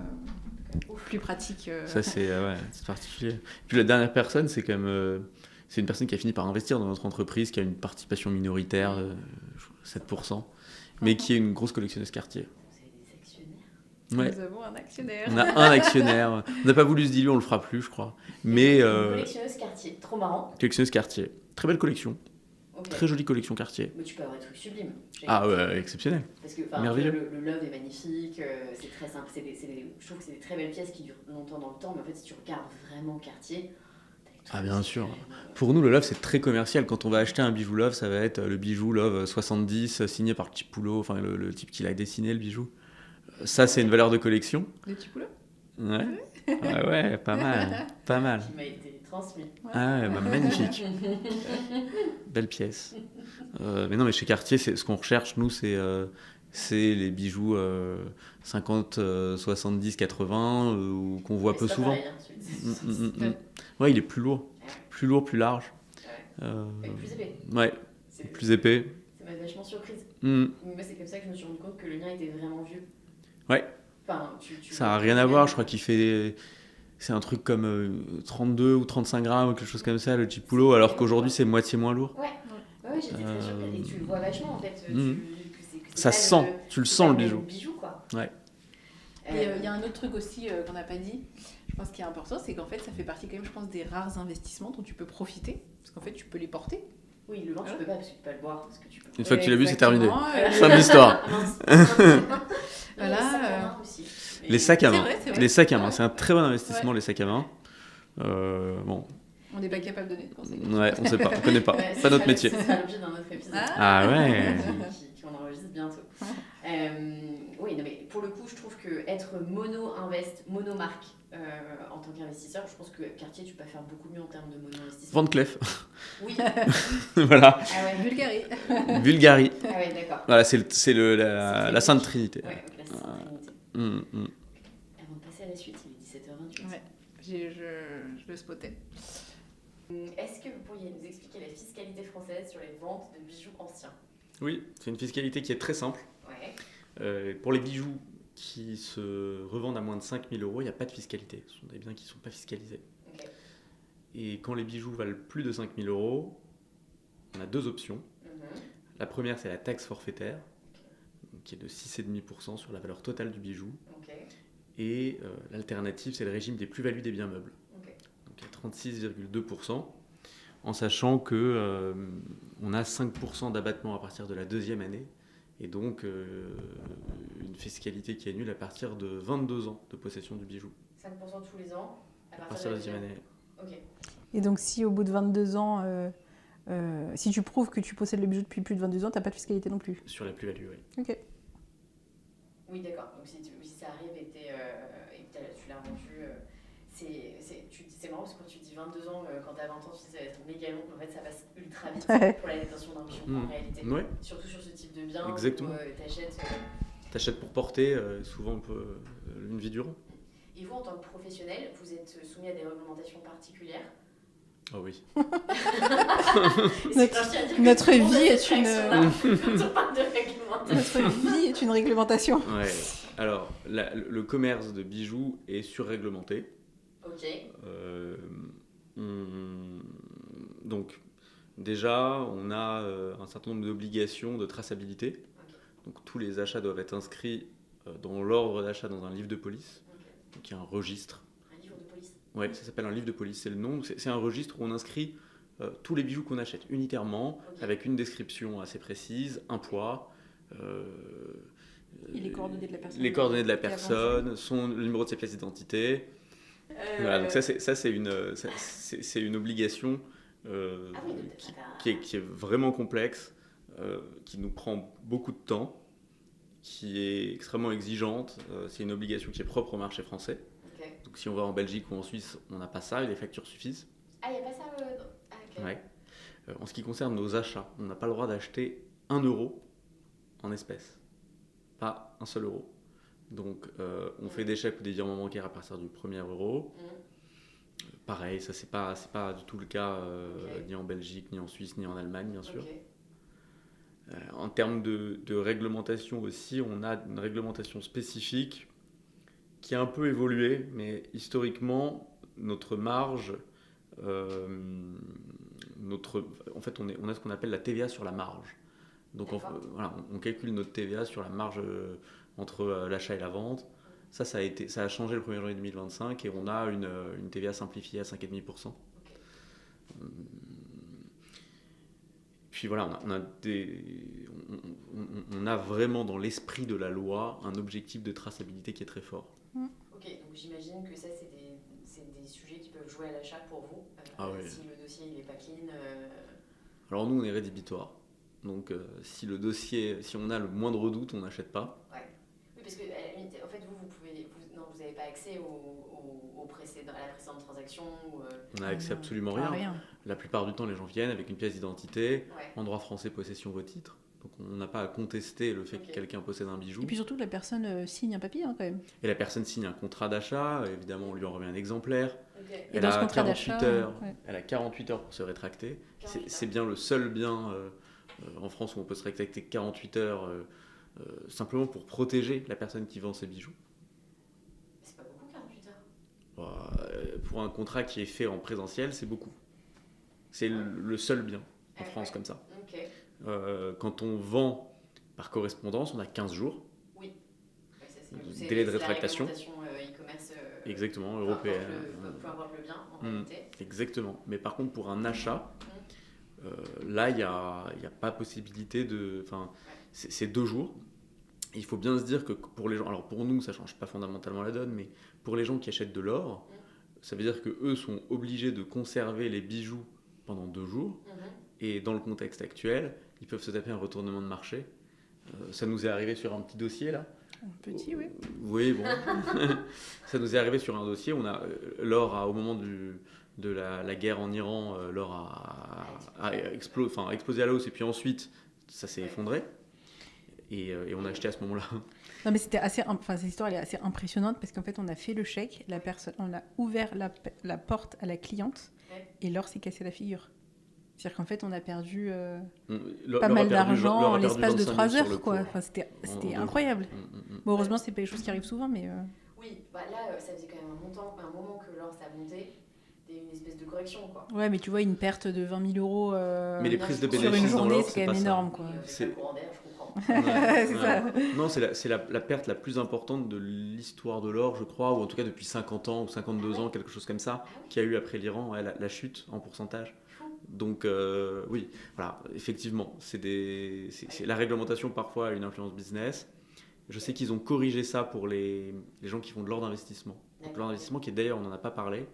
plus pratique. Ça, c'est particulier. Puis la dernière personne, c'est quand même... c'est une personne qui a fini par investir dans notre entreprise, qui a une participation minoritaire, 7%, mais qui est une grosse collectionneuse Cartier. Vous avez des actionnaires. Ouais. Nous avons un actionnaire. On a un actionnaire. On n'a pas voulu se diluer, on le fera plus, je crois. Mais Collectionneuse Cartier, trop marrant. collectionneuse Cartier. Très belle collection. Ok. Très jolie collection Cartier. Mais tu peux avoir des trucs sublimes. Ah ouais, exceptionnel. Parce que Merveilleux. le love est magnifique, c'est très simple. Je trouve que c'est des très belles pièces qui durent longtemps dans le temps, mais en fait, si tu regardes vraiment Cartier. Ah bien sûr. Pour nous, le Love, c'est très commercial. Quand on va acheter un bijou Love, ça va être le bijou Love 70, signé par Tipoulot, enfin le type qui l'a dessiné, le bijou. Ça, c'est une valeur de collection. Le Tipoulot. Ouais. Ouais, pas mal. Pas mal. Qui m'a été transmis. Ah ouais, magnifique. Belle pièce. Mais non, mais chez Cartier, ce qu'on recherche, nous, c'est les bijoux 50, 70, 80 qu'on voit peu souvent. Pareil, hein, Ouais, il est plus lourd. Plus lourd, plus large. Et plus épais. Ouais, plus épais. Ça m'a vachement surprise. Mm. Moi, c'est comme ça que je me suis rendu compte que le mien était vraiment vieux. Ouais. Enfin, Ça n'a rien à voir, je crois qu'il fait... C'est un truc comme 32 ou 35 grammes ou quelque chose comme ça, le Tipoulot, alors qu'aujourd'hui c'est moitié moins lourd. Ouais, j'étais très surprise. Et tu le vois vachement en fait. Ça se sent, tu le sens le bijou. Quoi. Ouais. Et il y a un autre truc aussi qu'on n'a pas dit. Je pense qu'il est important, c'est qu'en fait, ça fait partie quand même, je pense, des rares investissements dont tu peux profiter. Parce qu'en fait, tu peux les porter. Oui, le vin, tu peux pas parce que tu peux pas le boire. Parce que tu peux... Une fois que tu l'as bu, c'est terminé. Exactement, Fin de l'histoire. Voilà. Les sacs à main aussi. Les sacs à main. C'est vrai. Les sacs à main, c'est un très bon investissement, les sacs à main. Bon, On n'est pas capable de donner de conseils. ouais, on sait pas, on connaît pas. Ouais, Pas notre métier. Ce sera l'objet d'un autre épisode. Ah ouais. Qu'on enregistre bientôt. Oui, non, mais pour le coup, je trouve que être mono-invest, monomarque en tant qu'investisseur, je pense que Cartier, tu peux faire beaucoup mieux en termes de mono-investissement. Van Cleef. Oui. Voilà. Ah ouais. Bulgarie. Bulgarie. Ah ouais, d'accord. Voilà, la Sainte Trinité. Ouais, ok, la Sainte Trinité. Avant de passer à la suite, il est 17h28. Ouais, je le spottais. Est-ce que vous pourriez nous expliquer la fiscalité française sur les ventes de bijoux anciens ? Oui, c'est une fiscalité qui est très simple. Ouais. Pour les bijoux qui se revendent à moins de 5 000 €, il n'y a pas de fiscalité. Ce sont des biens qui ne sont pas fiscalisés. Ok. Et quand les bijoux valent plus de 5 000 €, on a deux options. La première, c'est la taxe forfaitaire, donc qui est de 6,5% sur la valeur totale du bijou. Ok. Et l'alternative, c'est le régime des plus-values des biens meubles. Ok. Donc à 36,2%, en sachant que on a 5% d'abattement à partir de la deuxième année, et donc une fiscalité qui est nulle à partir de 22 ans de possession du bijou. 5% tous les ans À partir de la deuxième année. Ok. Et donc, si au bout de 22 ans, si tu prouves que tu possèdes le bijou depuis plus de 22 ans, tu n'as pas de fiscalité non plus. Sur la plus-value, oui. Ok. Oui, d'accord. Donc si ça arrive et que tu l'as revendu, c'est marrant parce que quand tu dis 22 ans, quand tu as 20 ans, tu dis ça va être méga long, en fait ça passe ultra vite pour la détention d'un bijou en réalité. Ouais. Surtout sur ce type de bien. Exactement. Où T'achètes pour porter, souvent une vie durant. Et vous, en tant que professionnel, vous êtes soumis à des réglementations particulières. Ah oui. Notre vie est une... Quand on parle de réglementation. Notre vie est une réglementation. Ouais. Alors, le commerce de bijoux est surréglementé. Ok. Donc, déjà, on a un certain nombre d'obligations de traçabilité. Okay. Donc, tous les achats doivent être inscrits dans l'ordre d'achat dans un livre de police. Okay. Donc, il y a un registre. Un livre de police. Oui, ça s'appelle un livre de police, c'est le nom. C'est un registre où on inscrit tous les bijoux qu'on achète unitairement, Okay. avec une description assez précise, un poids. Et les coordonnées de la personne. Les coordonnées de la personne, le numéro de ses pièces d'identité. Voilà, donc ça c'est une obligation qui est vraiment complexe, qui nous prend beaucoup de temps, qui est extrêmement exigeante. C'est une obligation qui est propre au marché français. Okay. Donc si on va en Belgique ou en Suisse, on n'a pas ça et les factures suffisent. Ah, il n'y a pas ça ok. Ouais. En ce qui concerne nos achats, on n'a pas le droit d'acheter 1 € en espèces. Pas un seul euro. Donc on fait des chèques ou des virements bancaires à partir du premier euro. Pareil, ça c'est pas du tout le cas Okay. ni en Belgique, ni en Suisse, ni en Allemagne, bien sûr. Okay. En termes de réglementation aussi, on a une réglementation spécifique qui a un peu évolué, mais historiquement, notre marge, en fait, on a ce qu'on appelle la TVA sur la marge. Donc voilà, on calcule notre TVA sur la marge entre l'achat et la vente. Ça a changé le 1er janvier 2025 et on a une TVA simplifiée à 5,5%. Okay. Puis voilà, on a vraiment dans l'esprit de la loi un objectif de traçabilité qui est très fort. Ok, donc j'imagine que ça c'est des sujets qui peuvent jouer à l'achat pour vous. Oui. Si le dossier il n'est pas clean. Alors nous on est rédhibitoire. Donc si on a le moindre doute, on n'achète pas. Ouais. Oui, parce que en fait vous n'avez pas accès à la précédente transaction. On n'a accès absolument rien. La plupart du temps, les gens viennent avec une pièce d'identité, en droit français, possession vos titres. Donc on n'a pas à contester le fait que quelqu'un possède un bijou. Et puis surtout, la personne signe un papier quand même. Et la personne signe un contrat d'achat, évidemment on lui en remet un exemplaire. Okay. Elle a 48 heures. Elle a 48 heures pour se rétracter. C'est bien le seul bien en France où on peut se rétracter 48 heures simplement pour protéger la personne qui vend ses bijoux. C'est pas beaucoup 48 heures. Pour un contrat qui est fait en présentiel, c'est beaucoup. C'est le seul bien en France comme ça. Okay. Quand on vend par correspondance, on a 15 jours. Oui. Délai de rétractation. La réglementation e-commerce Exactement, peu importe européenne. peu importe le bien en réalité. Exactement. Mais par contre, pour un achat, là, il n'y a pas possibilité de... Enfin, c'est 2 jours. Il faut bien se dire que pour les gens... Alors pour nous, ça ne change pas fondamentalement la donne, mais pour les gens qui achètent de l'or, ça veut dire qu'eux sont obligés de conserver les bijoux pendant 2 jours. Et dans le contexte actuel, ils peuvent se taper un retournement de marché. Ça nous est arrivé sur un petit dossier, là. Un petit, oui. Oui, bon. Ça nous est arrivé sur un dossier. L'or, au moment de la guerre en Iran, l'or a explosé à la hausse. Et puis ensuite, ça s'est effondré. Et on a acheté à ce moment-là. Non, mais c'était cette histoire elle est assez impressionnante parce qu'en fait, on a fait le chèque, on a ouvert la porte à la cliente et l'or s'est cassé la figure. C'est-à-dire qu'en fait, on a perdu pas mal d'argent en l'espace de 3 heures, quoi. Enfin, c'était incroyable. Bon, heureusement, c'est pas des choses qui arrivent souvent, mais... Oui, là, ça faisait quand même un moment que l'or, ça montait. Une espèce de correction, quoi. Ouais, mais tu vois, une perte de 20 000 euros mais les prises de sur une bénéfices dans journée, l'or, c'est quand même énorme, quoi. C'est le courant d'air, je comprends. C'est ça. Non, c'est la perte la plus importante de l'histoire de l'or, je crois, ou en tout cas depuis 50 ans ou 52 ans, quelque chose comme ça, qu'il y a eu après l'Iran, la chute en pourcentage. Donc oui, voilà, effectivement, la réglementation parfois a une influence business. Je sais qu'ils ont corrigé ça pour les gens qui font de l'or d'investissement. Donc l'or d'investissement qui est d'ailleurs, on n'en a pas parlé,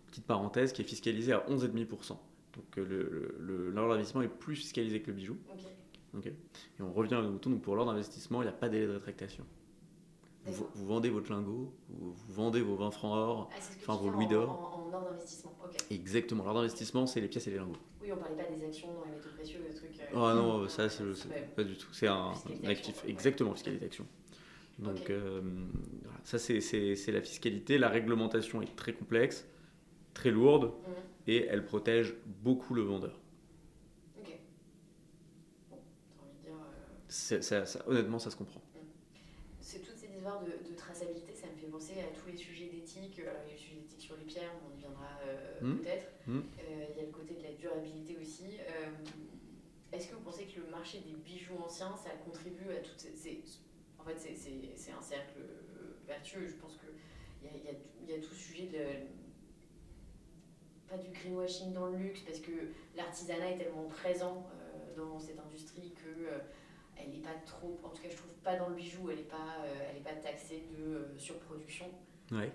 petite parenthèse, qui est fiscalisé à 11,5%. Donc l'or d'investissement est plus fiscalisé que le bijou. Okay. Et on revient au mouton, donc pour l'or d'investissement, il n'y a pas de délai de rétractation. Vous vendez votre lingot, vous vendez vos 20 francs or, vos louis d'or. En or d'investissement, ok. Exactement, l'or d'investissement, c'est les pièces et les lingots. Oui, on ne parlait pas des actions dans les métaux précieux, des trucs... Ah non, ça, c'est pas du tout. C'est un actif, exactement, fiscalité d'action. Donc, voilà, ça, c'est la fiscalité. La réglementation est très complexe, très lourde, et elle protège beaucoup le vendeur. Ok. Bon, t'as envie de dire... Honnêtement, ça se comprend. C'est toutes ces histoires de traçabilité, ça me fait penser à tous les sujets d'éthique. Alors, il y a le sujet d'éthique sur les pierres, on y viendra peut-être. Il y a le côté de la durabilité aussi. Est-ce que vous pensez que le marché des bijoux anciens, ça contribue à toutes ces... En fait, c'est un cercle vertueux. Je pense qu'il y a tout ce sujet de... Pas du greenwashing dans le luxe, parce que l'artisanat est tellement présent dans cette industrie que... elle n'est pas trop, en tout cas je trouve pas dans le bijou, elle est pas taxée de surproduction. Ouais.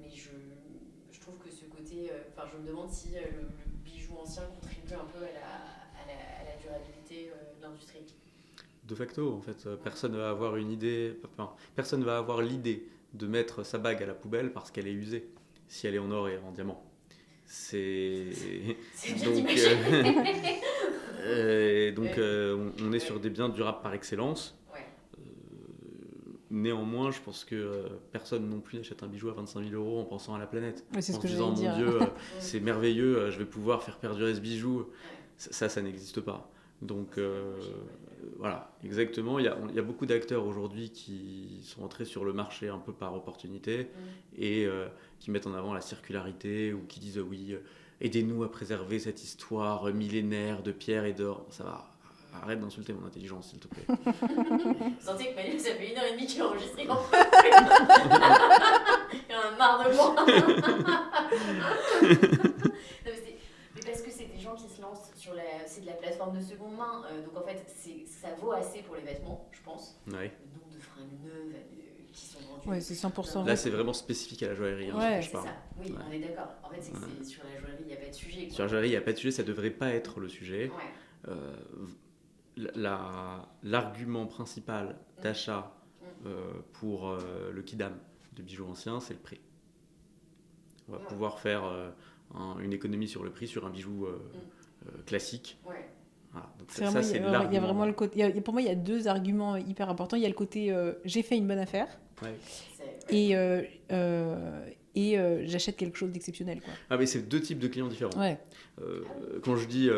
Mais je trouve que ce côté, je me demande si le bijou ancien contribue un peu à la durabilité de l'industrie. De facto, en fait, personne va avoir personne va avoir l'idée de mettre sa bague à la poubelle parce qu'elle est usée, si elle est en or et en diamant. C'est bien donc, on est Ouais. sur des biens durables par excellence. Ouais. Néanmoins, je pense que personne non plus n'achète un bijou à 25 000 euros en pensant à la planète. Ouais, c'est en ce que se disant, j'allais mon dire. Dieu, c'est merveilleux, je vais pouvoir faire perdurer ce bijou. Ça n'existe pas. Donc voilà, exactement. Il y a beaucoup d'acteurs aujourd'hui qui sont entrés sur le marché un peu par opportunité et qui mettent en avant la circularité ou qui disent oui, aidez-nous à préserver cette histoire millénaire de pierre et d'or. Ça va. Arrête d'insulter mon intelligence, s'il te plaît. Vous sentez que Manu, ça fait 1h30 qu'il est enregistré en fait. Il en a marre de moi. Non, mais parce que c'est des gens qui se lancent sur c'est de la plateforme de seconde main, donc en fait ça vaut assez pour les vêtements, je pense. Ouais. Le nombre de fringues neuves qui sont vendues. Ouais, c'est 100% Là, c'est vraiment spécifique à la joaillerie. Ouais, c'est ça. Oui, on est d'accord. En fait, c'est que sur la joaillerie, il n'y a pas de sujet. Sur la joaillerie, il n'y a pas de sujet, ça ne devrait pas être le sujet. Ouais. L'argument principal d'achat pour le kidam de bijoux anciens, c'est le prix. On va pouvoir faire une économie sur le prix sur un bijou classique. Ouais. Voilà. Donc c'est l'argument. Il y a vraiment le côté. Pour moi, il y a 2 arguments hyper importants. Il y a le côté j'ai fait une bonne affaire. Ouais. Et j'achète quelque chose d'exceptionnel, quoi. Ah, mais c'est 2 types de clients différents. Ouais. Quand je dis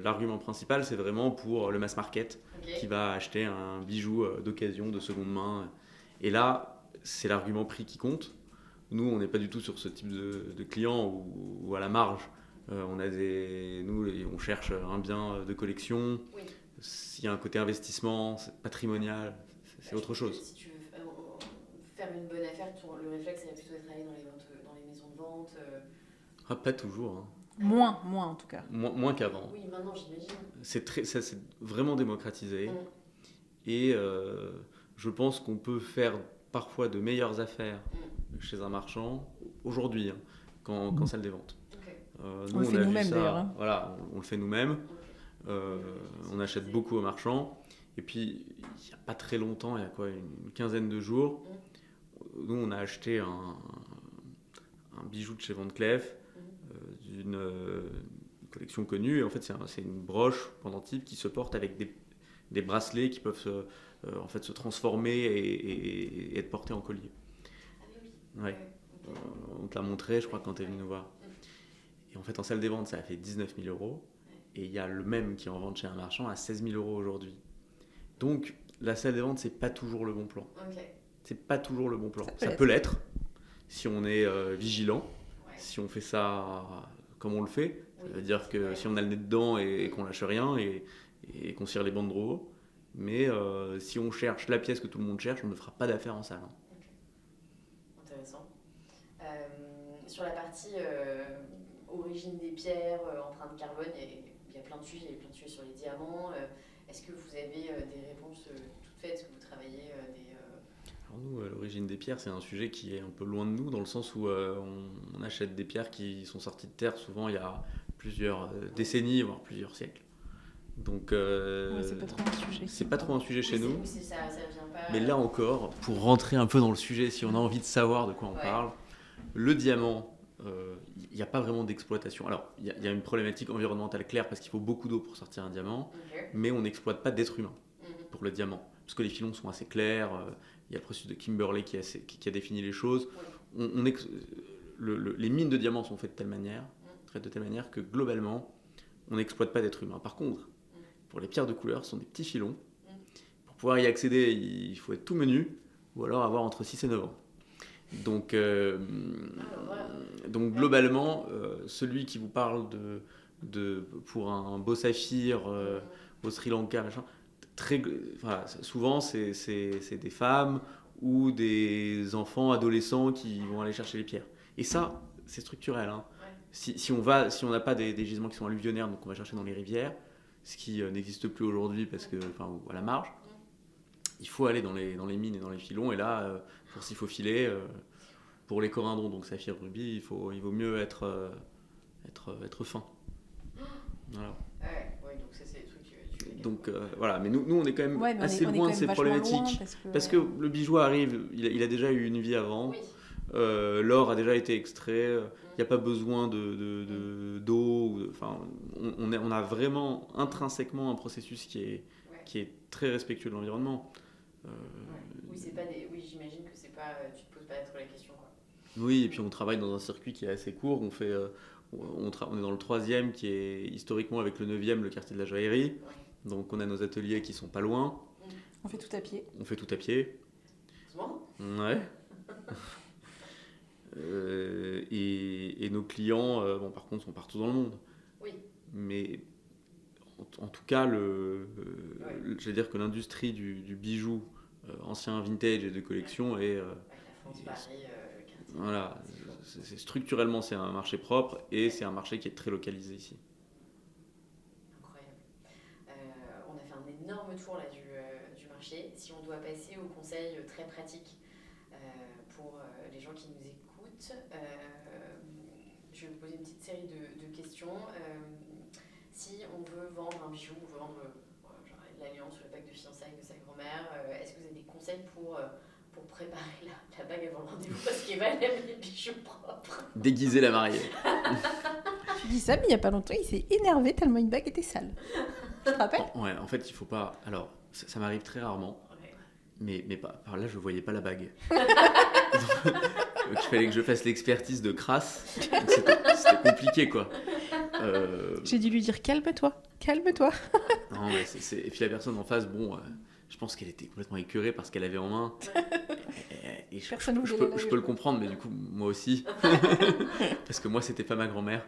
l'argument principal, c'est vraiment pour le mass market qui va acheter un bijou d'occasion, de seconde main. Et là, c'est l'argument prix qui compte. Nous, on n'est pas du tout sur ce type de client ou à la marge. On cherche un bien de collection. Oui. S'il y a un côté investissement, patrimonial, c'est autre chose. Si tu veux faire faire une bonne affaire, le réflexe serait plutôt d'être allé dans les maisons de vente. Ah, pas toujours. Hein. Moins en tout cas. Moins qu'avant. Oui, maintenant j'imagine. Ça s'est vraiment démocratisé. Et je pense qu'on peut faire parfois de meilleures affaires chez un marchand aujourd'hui, hein, qu'en salle des ventes. Okay. On le fait nous-mêmes d'ailleurs. Hein. Voilà, on le fait nous-mêmes. On achète beaucoup aux marchands. Et puis, il n'y a pas très longtemps, il y a quoi, une quinzaine de jours, nous on a acheté un bijou de chez Van Cleef, d'une collection connue. Et en fait, c'est une broche pendentive qui se porte avec des bracelets qui peuvent se transformer et être portés en collier. Ah oui. Ouais. On te l'a montré, je crois, quand tu es venu nous voir. Et en fait, en salle des ventes, ça a fait 19 000 €. Et il y a le même qui est en vente chez un marchand à 16 000 € aujourd'hui. Donc, la salle des ventes, c'est pas toujours le bon plan. Okay. C'est pas toujours le bon plan. Ça peut l'être si on est vigilant, si on fait ça comme on le fait. Ça veut dire que si on a le nez dedans et qu'on lâche rien et qu'on cire les banderoles. Mais si on cherche la pièce que tout le monde cherche, on ne fera pas d'affaires en salle. Okay. Intéressant. Sur la partie origine des pierres, empreinte carbone, il y a plein de sujets sur les diamants. Est-ce que vous avez des réponses toutes faites? Est-ce que vous travaillez Alors nous, l'origine des pierres, c'est un sujet qui est un peu loin de nous, dans le sens où on achète des pierres qui sont sorties de terre souvent il y a plusieurs décennies, voire plusieurs siècles. Donc, c'est pas trop un sujet. C'est pas trop un sujet chez nous. Ça vient pas... Mais là encore, pour rentrer un peu dans le sujet, si on a envie de savoir de quoi on parle, le diamant, il n'y a pas vraiment d'exploitation. Alors, il y a une problématique environnementale claire parce qu'il faut beaucoup d'eau pour sortir un diamant, mais on n'exploite pas d'être humain pour le diamant. Parce que les filons sont assez clairs, il y a le processus de Kimberley qui a défini les choses. Les mines de diamants sont faites de telle manière que globalement, on n'exploite pas d'être humain. Par contre, pour les pierres de couleur, ce sont des petits filons. Pour pouvoir y accéder, il faut être tout menu, ou alors avoir entre 6 et 9 ans. Donc globalement, celui qui vous parle pour un beau saphir au Sri Lanka, machin, souvent c'est des femmes ou des enfants, adolescents qui vont aller chercher les pierres. Et ça, c'est structurel. Hein. Si on n'a pas des gisements qui sont alluvionnaires, donc on va chercher dans les rivières, ce qui n'existe plus aujourd'hui parce que, à la marge, il faut aller dans les mines et dans les filons. Et là, pour s'y faufiler, pour les corindons, donc saphir, rubis, il vaut mieux être fin. Voilà. Donc ça, c'est des trucs que tu donc voilà, mais nous on est quand même assez loin de ces problématiques parce que le bijou arrive, il a déjà eu une vie avant. Oui. L'or a déjà été extrait, il n'y a pas besoin d'eau. On a vraiment intrinsèquement un processus qui est très respectueux de l'environnement. Oui, j'imagine que c'est pas, tu te poses pas trop la question, quoi. Oui, et puis on travaille dans un circuit qui est assez court. On est dans le 3e qui est historiquement avec le 9e, le quartier de la joaillerie. Donc on a nos ateliers qui sont pas loin. On fait tout à pied. Ouais. Et nos clients, par contre, sont partout dans le monde. Oui. Mais en tout cas, je veux dire que l'industrie du bijou ancien, vintage et de collection est... la France, Paris, le quartier. Voilà, structurellement, c'est un marché propre et c'est un marché qui est très localisé ici. Incroyable. On a fait un énorme tour là, du marché. Si on doit passer aux conseils très pratiques pour les gens qui nous écoutent, je vais vous poser une petite série de questions. Si on veut vendre un bijou, on veut vendre l'alliance ou le bague de fiançailles de sa grand-mère, est-ce que vous avez des conseils pour préparer la bague avant le rendez-vous? Parce qu'Eva aime les bijoux propres. Déguiser la mariée. Tu dis ça, mais il n'y a pas longtemps, il s'est énervé tellement une bague était sale. Tu te rappelles? Ouais, en fait, il faut pas... Alors, ça m'arrive très rarement. Mais par là, je voyais pas la bague. Donc, il fallait que je fasse l'expertise de crasse. Donc c'était compliqué, quoi. J'ai dû lui dire calme-toi. Non, mais et puis la personne en face, je pense qu'elle était complètement écœurée par ce qu'elle avait en main. Et je peux le comprendre, mais du coup, moi aussi. Parce que moi, c'était pas ma grand-mère.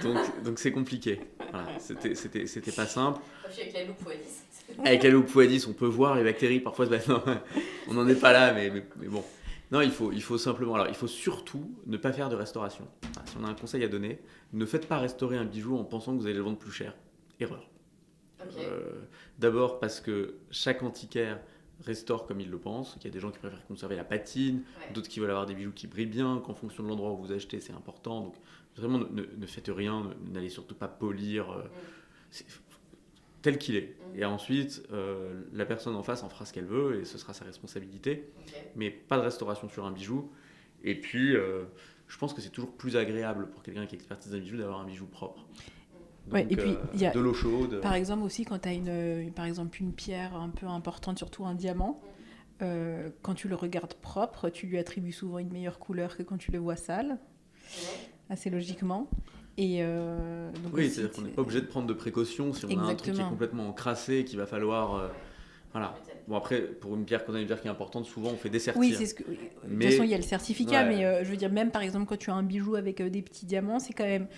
Donc c'est compliqué. Voilà, c'était pas simple. Avec la loupe x10. Avec la loupe x10, on peut voir les bactéries. Parfois, non, on n'en est pas là, mais bon. Non, il faut simplement. Alors, il faut surtout ne pas faire de restauration. Voilà, si on a un conseil à donner, ne faites pas restaurer un bijou en pensant que vous allez le vendre plus cher. Erreur. Ok. D'abord parce que chaque antiquaire restaure comme il le pense. Il y a des gens qui préfèrent conserver la patine, Ouais. d'autres qui veulent avoir des bijoux qui brillent bien, qu'en fonction de l'endroit où vous achetez, c'est important. Donc, vraiment, ne faites rien, n'allez surtout pas polir. C'est tel qu'il est. Mm. Et ensuite, la personne en face en fera ce qu'elle veut et ce sera sa responsabilité. Ok. Mais pas de restauration sur un bijou. Et puis, je pense que c'est toujours plus agréable pour quelqu'un qui expertise un bijou d'avoir un bijou propre. Donc, Ouais, et puis, il y a- de l'eau chaude. Par exemple aussi, quand tu as par exemple une pierre un peu importante, surtout un diamant, quand tu le regardes propre, tu lui attribues souvent une meilleure couleur que quand tu le vois sale, Ouais. assez logiquement. Et donc Oui, aussi, c'est-à-dire qu'on n'est pas obligé de prendre de précautions si on a un truc qui est Exactement. complètement encrassé, qu'il va falloir. Voilà. Je m'étonne. Bon, après, pour une pierre, quand on a une pierre qui est importante, souvent on fait dessertir. Oui, c'est ce que. De Mais- toute façon, il y a le certificat, Ouais. mais je veux dire, même par exemple, quand tu as un bijou avec des petits diamants, c'est quand même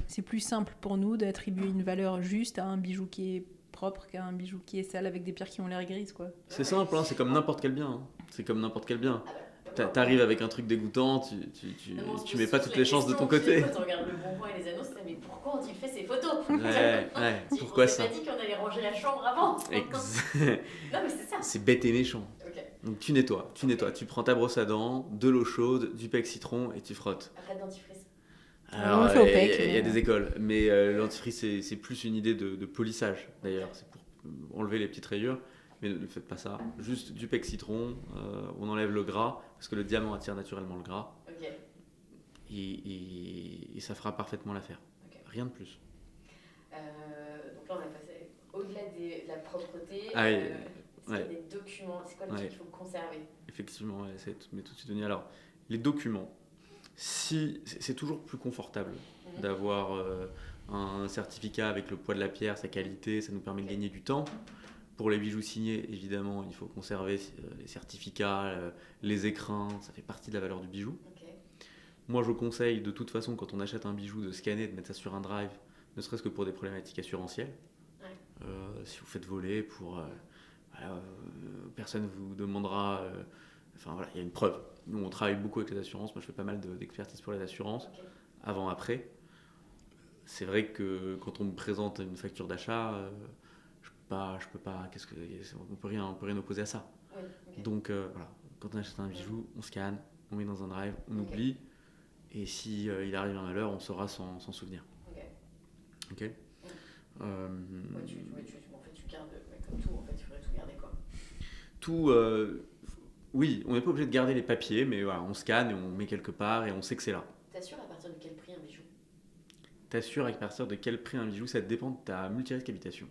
c'est plus simple pour nous d'attribuer une valeur juste à un bijou qui est propre qu'à un bijou qui est sale avec des pierres qui ont l'air grises, quoi. C'est simple, hein, c'est comme n'importe quel bien. Hein. C'est comme n'importe quel bien. Ah bah, T'arrives avec un truc dégoûtant, Non, tu mets pas toutes les chances de ton côté. Quand on regarde le Bon Coin et les annonces, t'as, mais pourquoi ont-ils fait ces photos Ouais, pourquoi on ça s'est pas dit qu'on allait ranger la chambre avant. Non, mais c'est ça. C'est bête et méchant. Ok. Donc tu nettoies, tu prends ta brosse à dents, de l'eau chaude, du pec citron et tu frottes. Après le dentifrice. On le fait au pec, il y a mais- des écoles, mais l'antifrice c'est plus une idée de polissage d'ailleurs, c'est pour enlever les petites rayures, mais ne faites pas ça. Juste du pec citron, on enlève le gras parce que le diamant attire naturellement le gras Ok. et ça fera parfaitement l'affaire. Ok. Rien de plus. Donc là, on a passé au-delà de la propreté. Ah oui, Est-ce qu'il y a ouais. des documents? C'est quoi le Ouais. truc qu'il faut conserver? Effectivement, ouais, mais tout de suite donné. Alors, les documents, si c'est toujours plus confortable d'avoir un certificat avec le poids de la pierre, sa qualité, ça nous permet de gagner du temps. Pour les bijoux signés, évidemment, il faut conserver les certificats, les écrins, ça fait partie de la valeur du bijou. Ok. Moi, je conseille de toute façon, quand on achète un bijou, de scanner, de mettre ça sur un drive, ne serait-ce que pour des problématiques assurantielles. Ouais. Si vous faites voler, personne vous demandera. Enfin voilà, il y a une preuve. Nous, on travaille beaucoup avec les assurances. Moi, je fais pas mal d'expertise pour les assurances. Ok. Avant, après. C'est vrai que quand on me présente une facture d'achat, je peux pas. On peut rien opposer à ça. Oui. Ok. Donc voilà, quand on achète un bijou, on scanne, on met dans un drive, on Ok. oublie. Et si il arrive un malheur, on saura s'en souvenir. Ok. Ok. Ouais, en fait, tu gardes, comme tout, en fait, il faudrait tout garder, quoi. Tout, oui, on n'est pas obligé de garder les papiers, mais voilà, on scanne et on met quelque part et on sait que c'est là. T'assures à partir de quel prix un bijou? T'assures à partir de quel prix un bijou, ça dépend de ta multirisque habitation.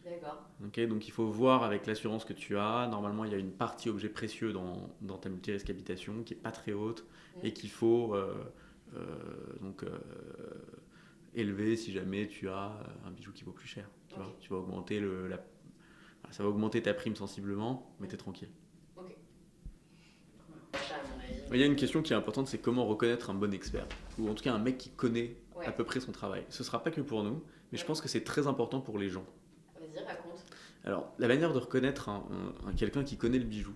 D'accord. Okay, donc il faut voir avec l'assurance que tu as. Normalement, il y a une partie objet précieux dans ta multirisque habitation qui n'est pas très haute et qu'il faut élever si jamais tu as un bijou qui vaut plus cher. Tu vois, tu vas augmenter ça va augmenter ta prime sensiblement, mais t'es tranquille. Ok. Ça, à mon avis. Il y a une question qui est importante, c'est comment reconnaître un bon expert, ou en tout cas un mec qui connaît Ouais. à peu près son travail. Ce sera pas que pour nous, mais je pense que c'est très important pour les gens. Vas-y, raconte. Alors, la manière de reconnaître quelqu'un qui connaît le bijou,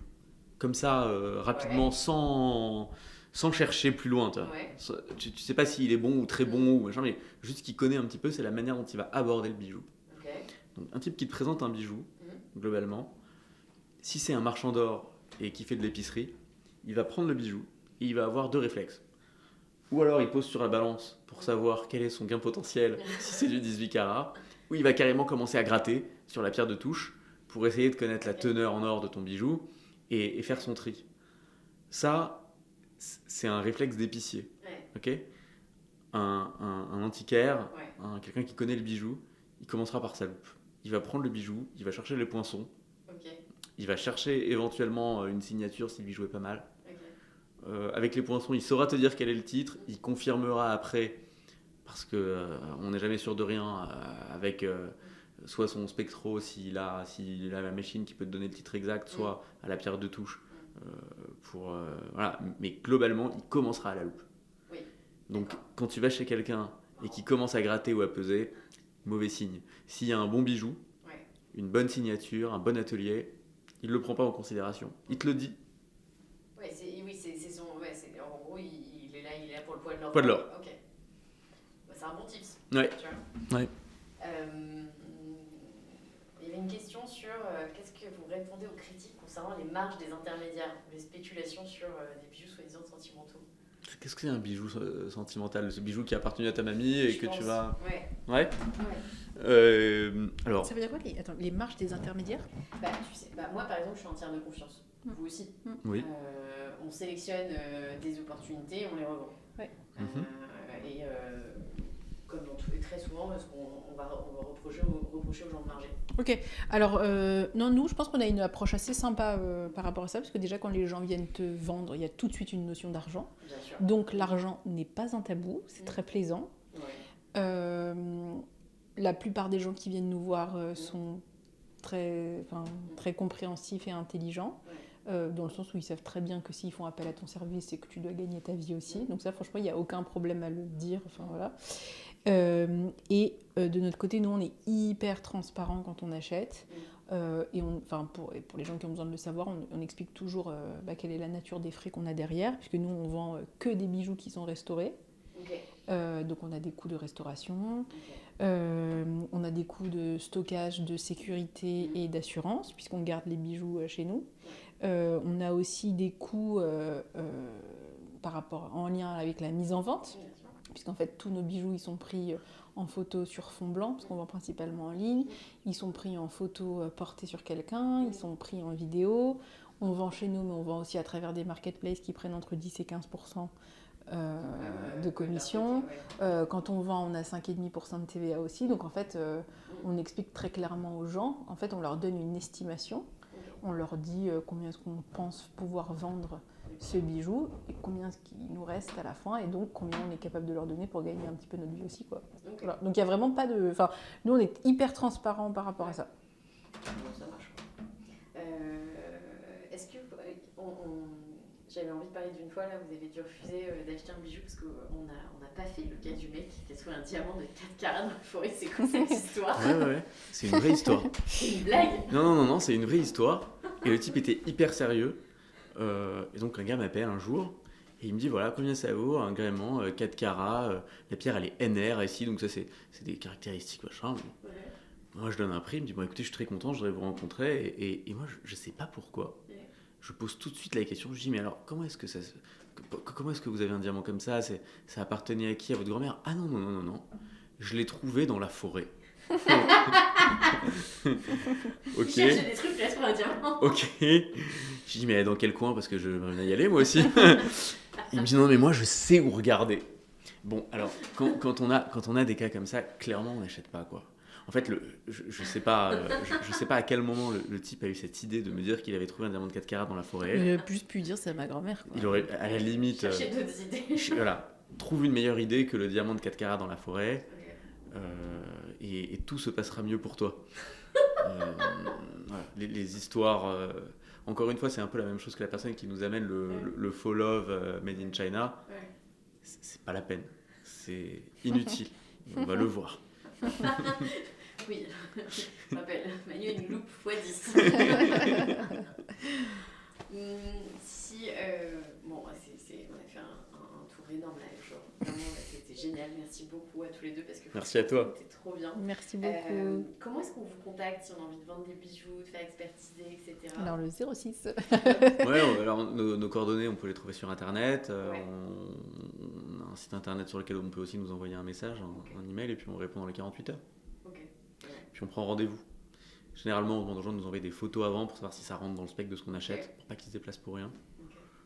comme ça, rapidement, Ouais. sans chercher plus loin. Ouais. Tu sais pas s'il est bon ou très bon, ou machin, mais juste qu'il connaît un petit peu, c'est la manière dont il va aborder le bijou. Ok. Donc, un type qui te présente un bijou, globalement, si c'est un marchand d'or et qui fait de l'épicerie, il va prendre le bijou et il va avoir deux réflexes. Ou alors il pose sur la balance pour savoir quel est son gain potentiel si c'est du 18 carats, ou il va carrément commencer à gratter sur la pierre de touche pour essayer de connaître la teneur en or de ton bijou et faire son tri. Ça, c'est un réflexe d'épicier. Ouais. Okay, un antiquaire, Ouais. quelqu'un qui connaît le bijou, il commencera par sa loupe. Il va prendre le bijou, il va chercher les poinçons, Ok. il va chercher éventuellement une signature si le bijou est pas mal. Ok. Avec les poinçons, il saura te dire quel est le titre, il confirmera après, parce que on n'est jamais sûr de rien, avec soit son spectro s'il a la machine qui peut te donner le titre exact, soit à la pierre de touche. Voilà. Mais globalement, il commencera à la loupe. Oui. Donc D'accord. quand tu vas chez quelqu'un et qu'il commence à gratter ou à peser, mauvais signe. S'il y a un bon bijou, Ouais. une bonne signature, un bon atelier, il ne le prend pas en considération. Il te le dit, Poids de l'or. Ok. Bah, c'est un bon tips. Ouais. Tu vois. Ouais. Il y avait une question sur qu'est-ce que vous répondez aux critiques concernant les marges des intermédiaires, les spéculations sur des bijoux soi-disant sentimentaux. Qu'est-ce que c'est un bijou sentimental? Ce bijou qui a appartenu à ta mamie et que pense. tu vas... Ouais. Alors... Ça veut dire quoi les marges des intermédiaires? Bah, tu sais, moi par exemple, je suis en tiers de confiance. Vous aussi. Oui. On sélectionne des opportunités, on les revend. Ouais. Et comme dans très souvent, parce qu'on va reprocher aux gens de marger. Ok, alors non, nous je pense qu'on a une approche assez sympa par rapport à ça, parce que déjà quand les gens viennent te vendre, il y a tout de suite une notion d'argent. Bien sûr. Donc l'argent n'est pas un tabou, c'est très plaisant. Ouais. La plupart des gens qui viennent nous voir sont très compréhensifs et intelligents. Dans le sens où ils savent très bien que s'ils font appel à ton service, c'est que tu dois gagner ta vie aussi. Donc ça, franchement, il n'y a aucun problème à le dire. Enfin, voilà. Et de notre côté, nous, on est hyper transparent quand on achète. Et pour les gens qui ont besoin de le savoir, on explique toujours quelle est la nature des frais qu'on a derrière, puisque nous, on vend que des bijoux qui sont restaurés. Okay. Donc on a des coûts de restauration. Okay. On a des coûts de stockage, de sécurité et d'assurance, puisqu'on garde les bijoux chez nous. On a aussi des coûts en lien avec la mise en vente, puisqu'en fait tous nos bijoux ils sont pris en photo sur fond blanc, parce qu'on vend principalement en ligne. Ils sont pris en photo portée sur quelqu'un, ils sont pris en vidéo. On vend chez nous, mais on vend aussi à travers des marketplaces qui prennent entre 10 et 15% de commission. Quand on vend, on a 5,5% de TVA aussi. Donc en fait, on explique très clairement aux gens. En fait, on leur donne une estimation. On leur dit combien est-ce qu'on pense pouvoir vendre ce bijou et combien est-ce qu'il nous reste à la fin et donc combien on est capable de leur donner pour gagner un petit peu notre vie aussi, quoi. Okay. Voilà. Donc il n'y a vraiment pas de... Enfin, nous, on est hyper transparent par rapport à ça. Bon, ça marche. Est-ce que... J'avais envie de parler d'une fois, là, vous avez dû refuser d'acheter un bijou parce qu'on n'a pas fait le cas du mec qui a trouvé un diamant de 4 carats dans la forêt. C'est quoi cette histoire? Ouais. C'est une vraie histoire. C'est une blague? Non, c'est une vraie histoire. Et le type était hyper sérieux. Et donc un gars m'appelle un jour et il me dit voilà combien ça vaut un gréement 4 carats, la pierre elle est NR ici, donc ça c'est des caractéristiques machin. Ouais. Moi je donne un prix, il me dit bon écoutez je suis très content, je voudrais vous rencontrer et moi je sais pas pourquoi. Ouais. Je pose tout de suite la question, je dis mais alors comment est-ce que vous avez un diamant comme ça, ça appartenait à qui, à votre grand-mère? Ah non, je l'ai trouvé dans la forêt. Ok. Cherchez des trucs, laisse-moi un diamant. Ok. Je dis mais dans quel coin, parce que je vais y aller moi aussi. Il me dit non mais moi je sais où regarder. Bon alors quand on a des cas comme ça, clairement on n'achète pas quoi. En fait je sais pas à quel moment le type a eu cette idée de me dire qu'il avait trouvé un diamant de 4 carats dans la forêt. Il aurait plus pu dire c'est à ma grand-mère, quoi. Il aurait à la limite Cherchez d'autres idées. Voilà, trouve une meilleure idée que le diamant de 4 carats dans la forêt. Okay. Et tout se passera mieux pour toi. Voilà. Les histoires, encore une fois, c'est un peu la même chose que la personne qui nous amène le faux love made in China. Ouais. C'est pas la peine, c'est inutile. On va le voir. Oui, je rappelle, Manu a une loupe x10. Bon, on a fait un tour énorme là, genre. Vraiment, c'était génial. Merci beaucoup à tous les deux parce que merci à toi. C'était trop bien. Merci beaucoup. Comment est-ce qu'on vous contacte si on a envie de vendre des bijoux, de faire expertiser, etc. Alors le 06. Ouais, alors nos coordonnées, on peut les trouver sur internet. Ouais. On a un site internet sur lequel on peut aussi nous envoyer un message, un email, et puis on répond dans les 48 heures. Ok. Ouais. Puis on prend rendez-vous. Généralement, on demande aux gens de nous envoyer des photos avant pour savoir si ça rentre dans le spec de ce qu'on achète, pour pas qu'ils se déplacent pour rien.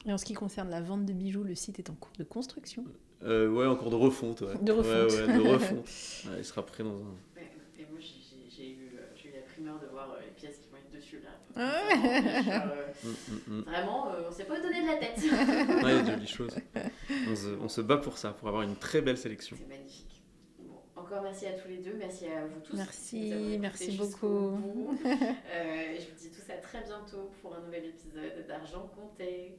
Et en ce qui concerne la vente de bijoux, le site est en cours de construction. Ouais, en cours de refonte. Ouais. De refonte. Ouais, de refonte. Ouais, il sera prêt dans un... Ouais, et moi, j'ai eu la primeur de voir les pièces qui vont être dessus là. Vraiment, on s'est pas donné de la tête. Ouais, il y a de jolies choses. On se bat pour ça, pour avoir une très belle sélection. C'est magnifique. Bon, encore merci à tous les deux, merci à vous tous. Merci beaucoup. Je vous dis tous à très bientôt pour un nouvel épisode d'Argent Compté.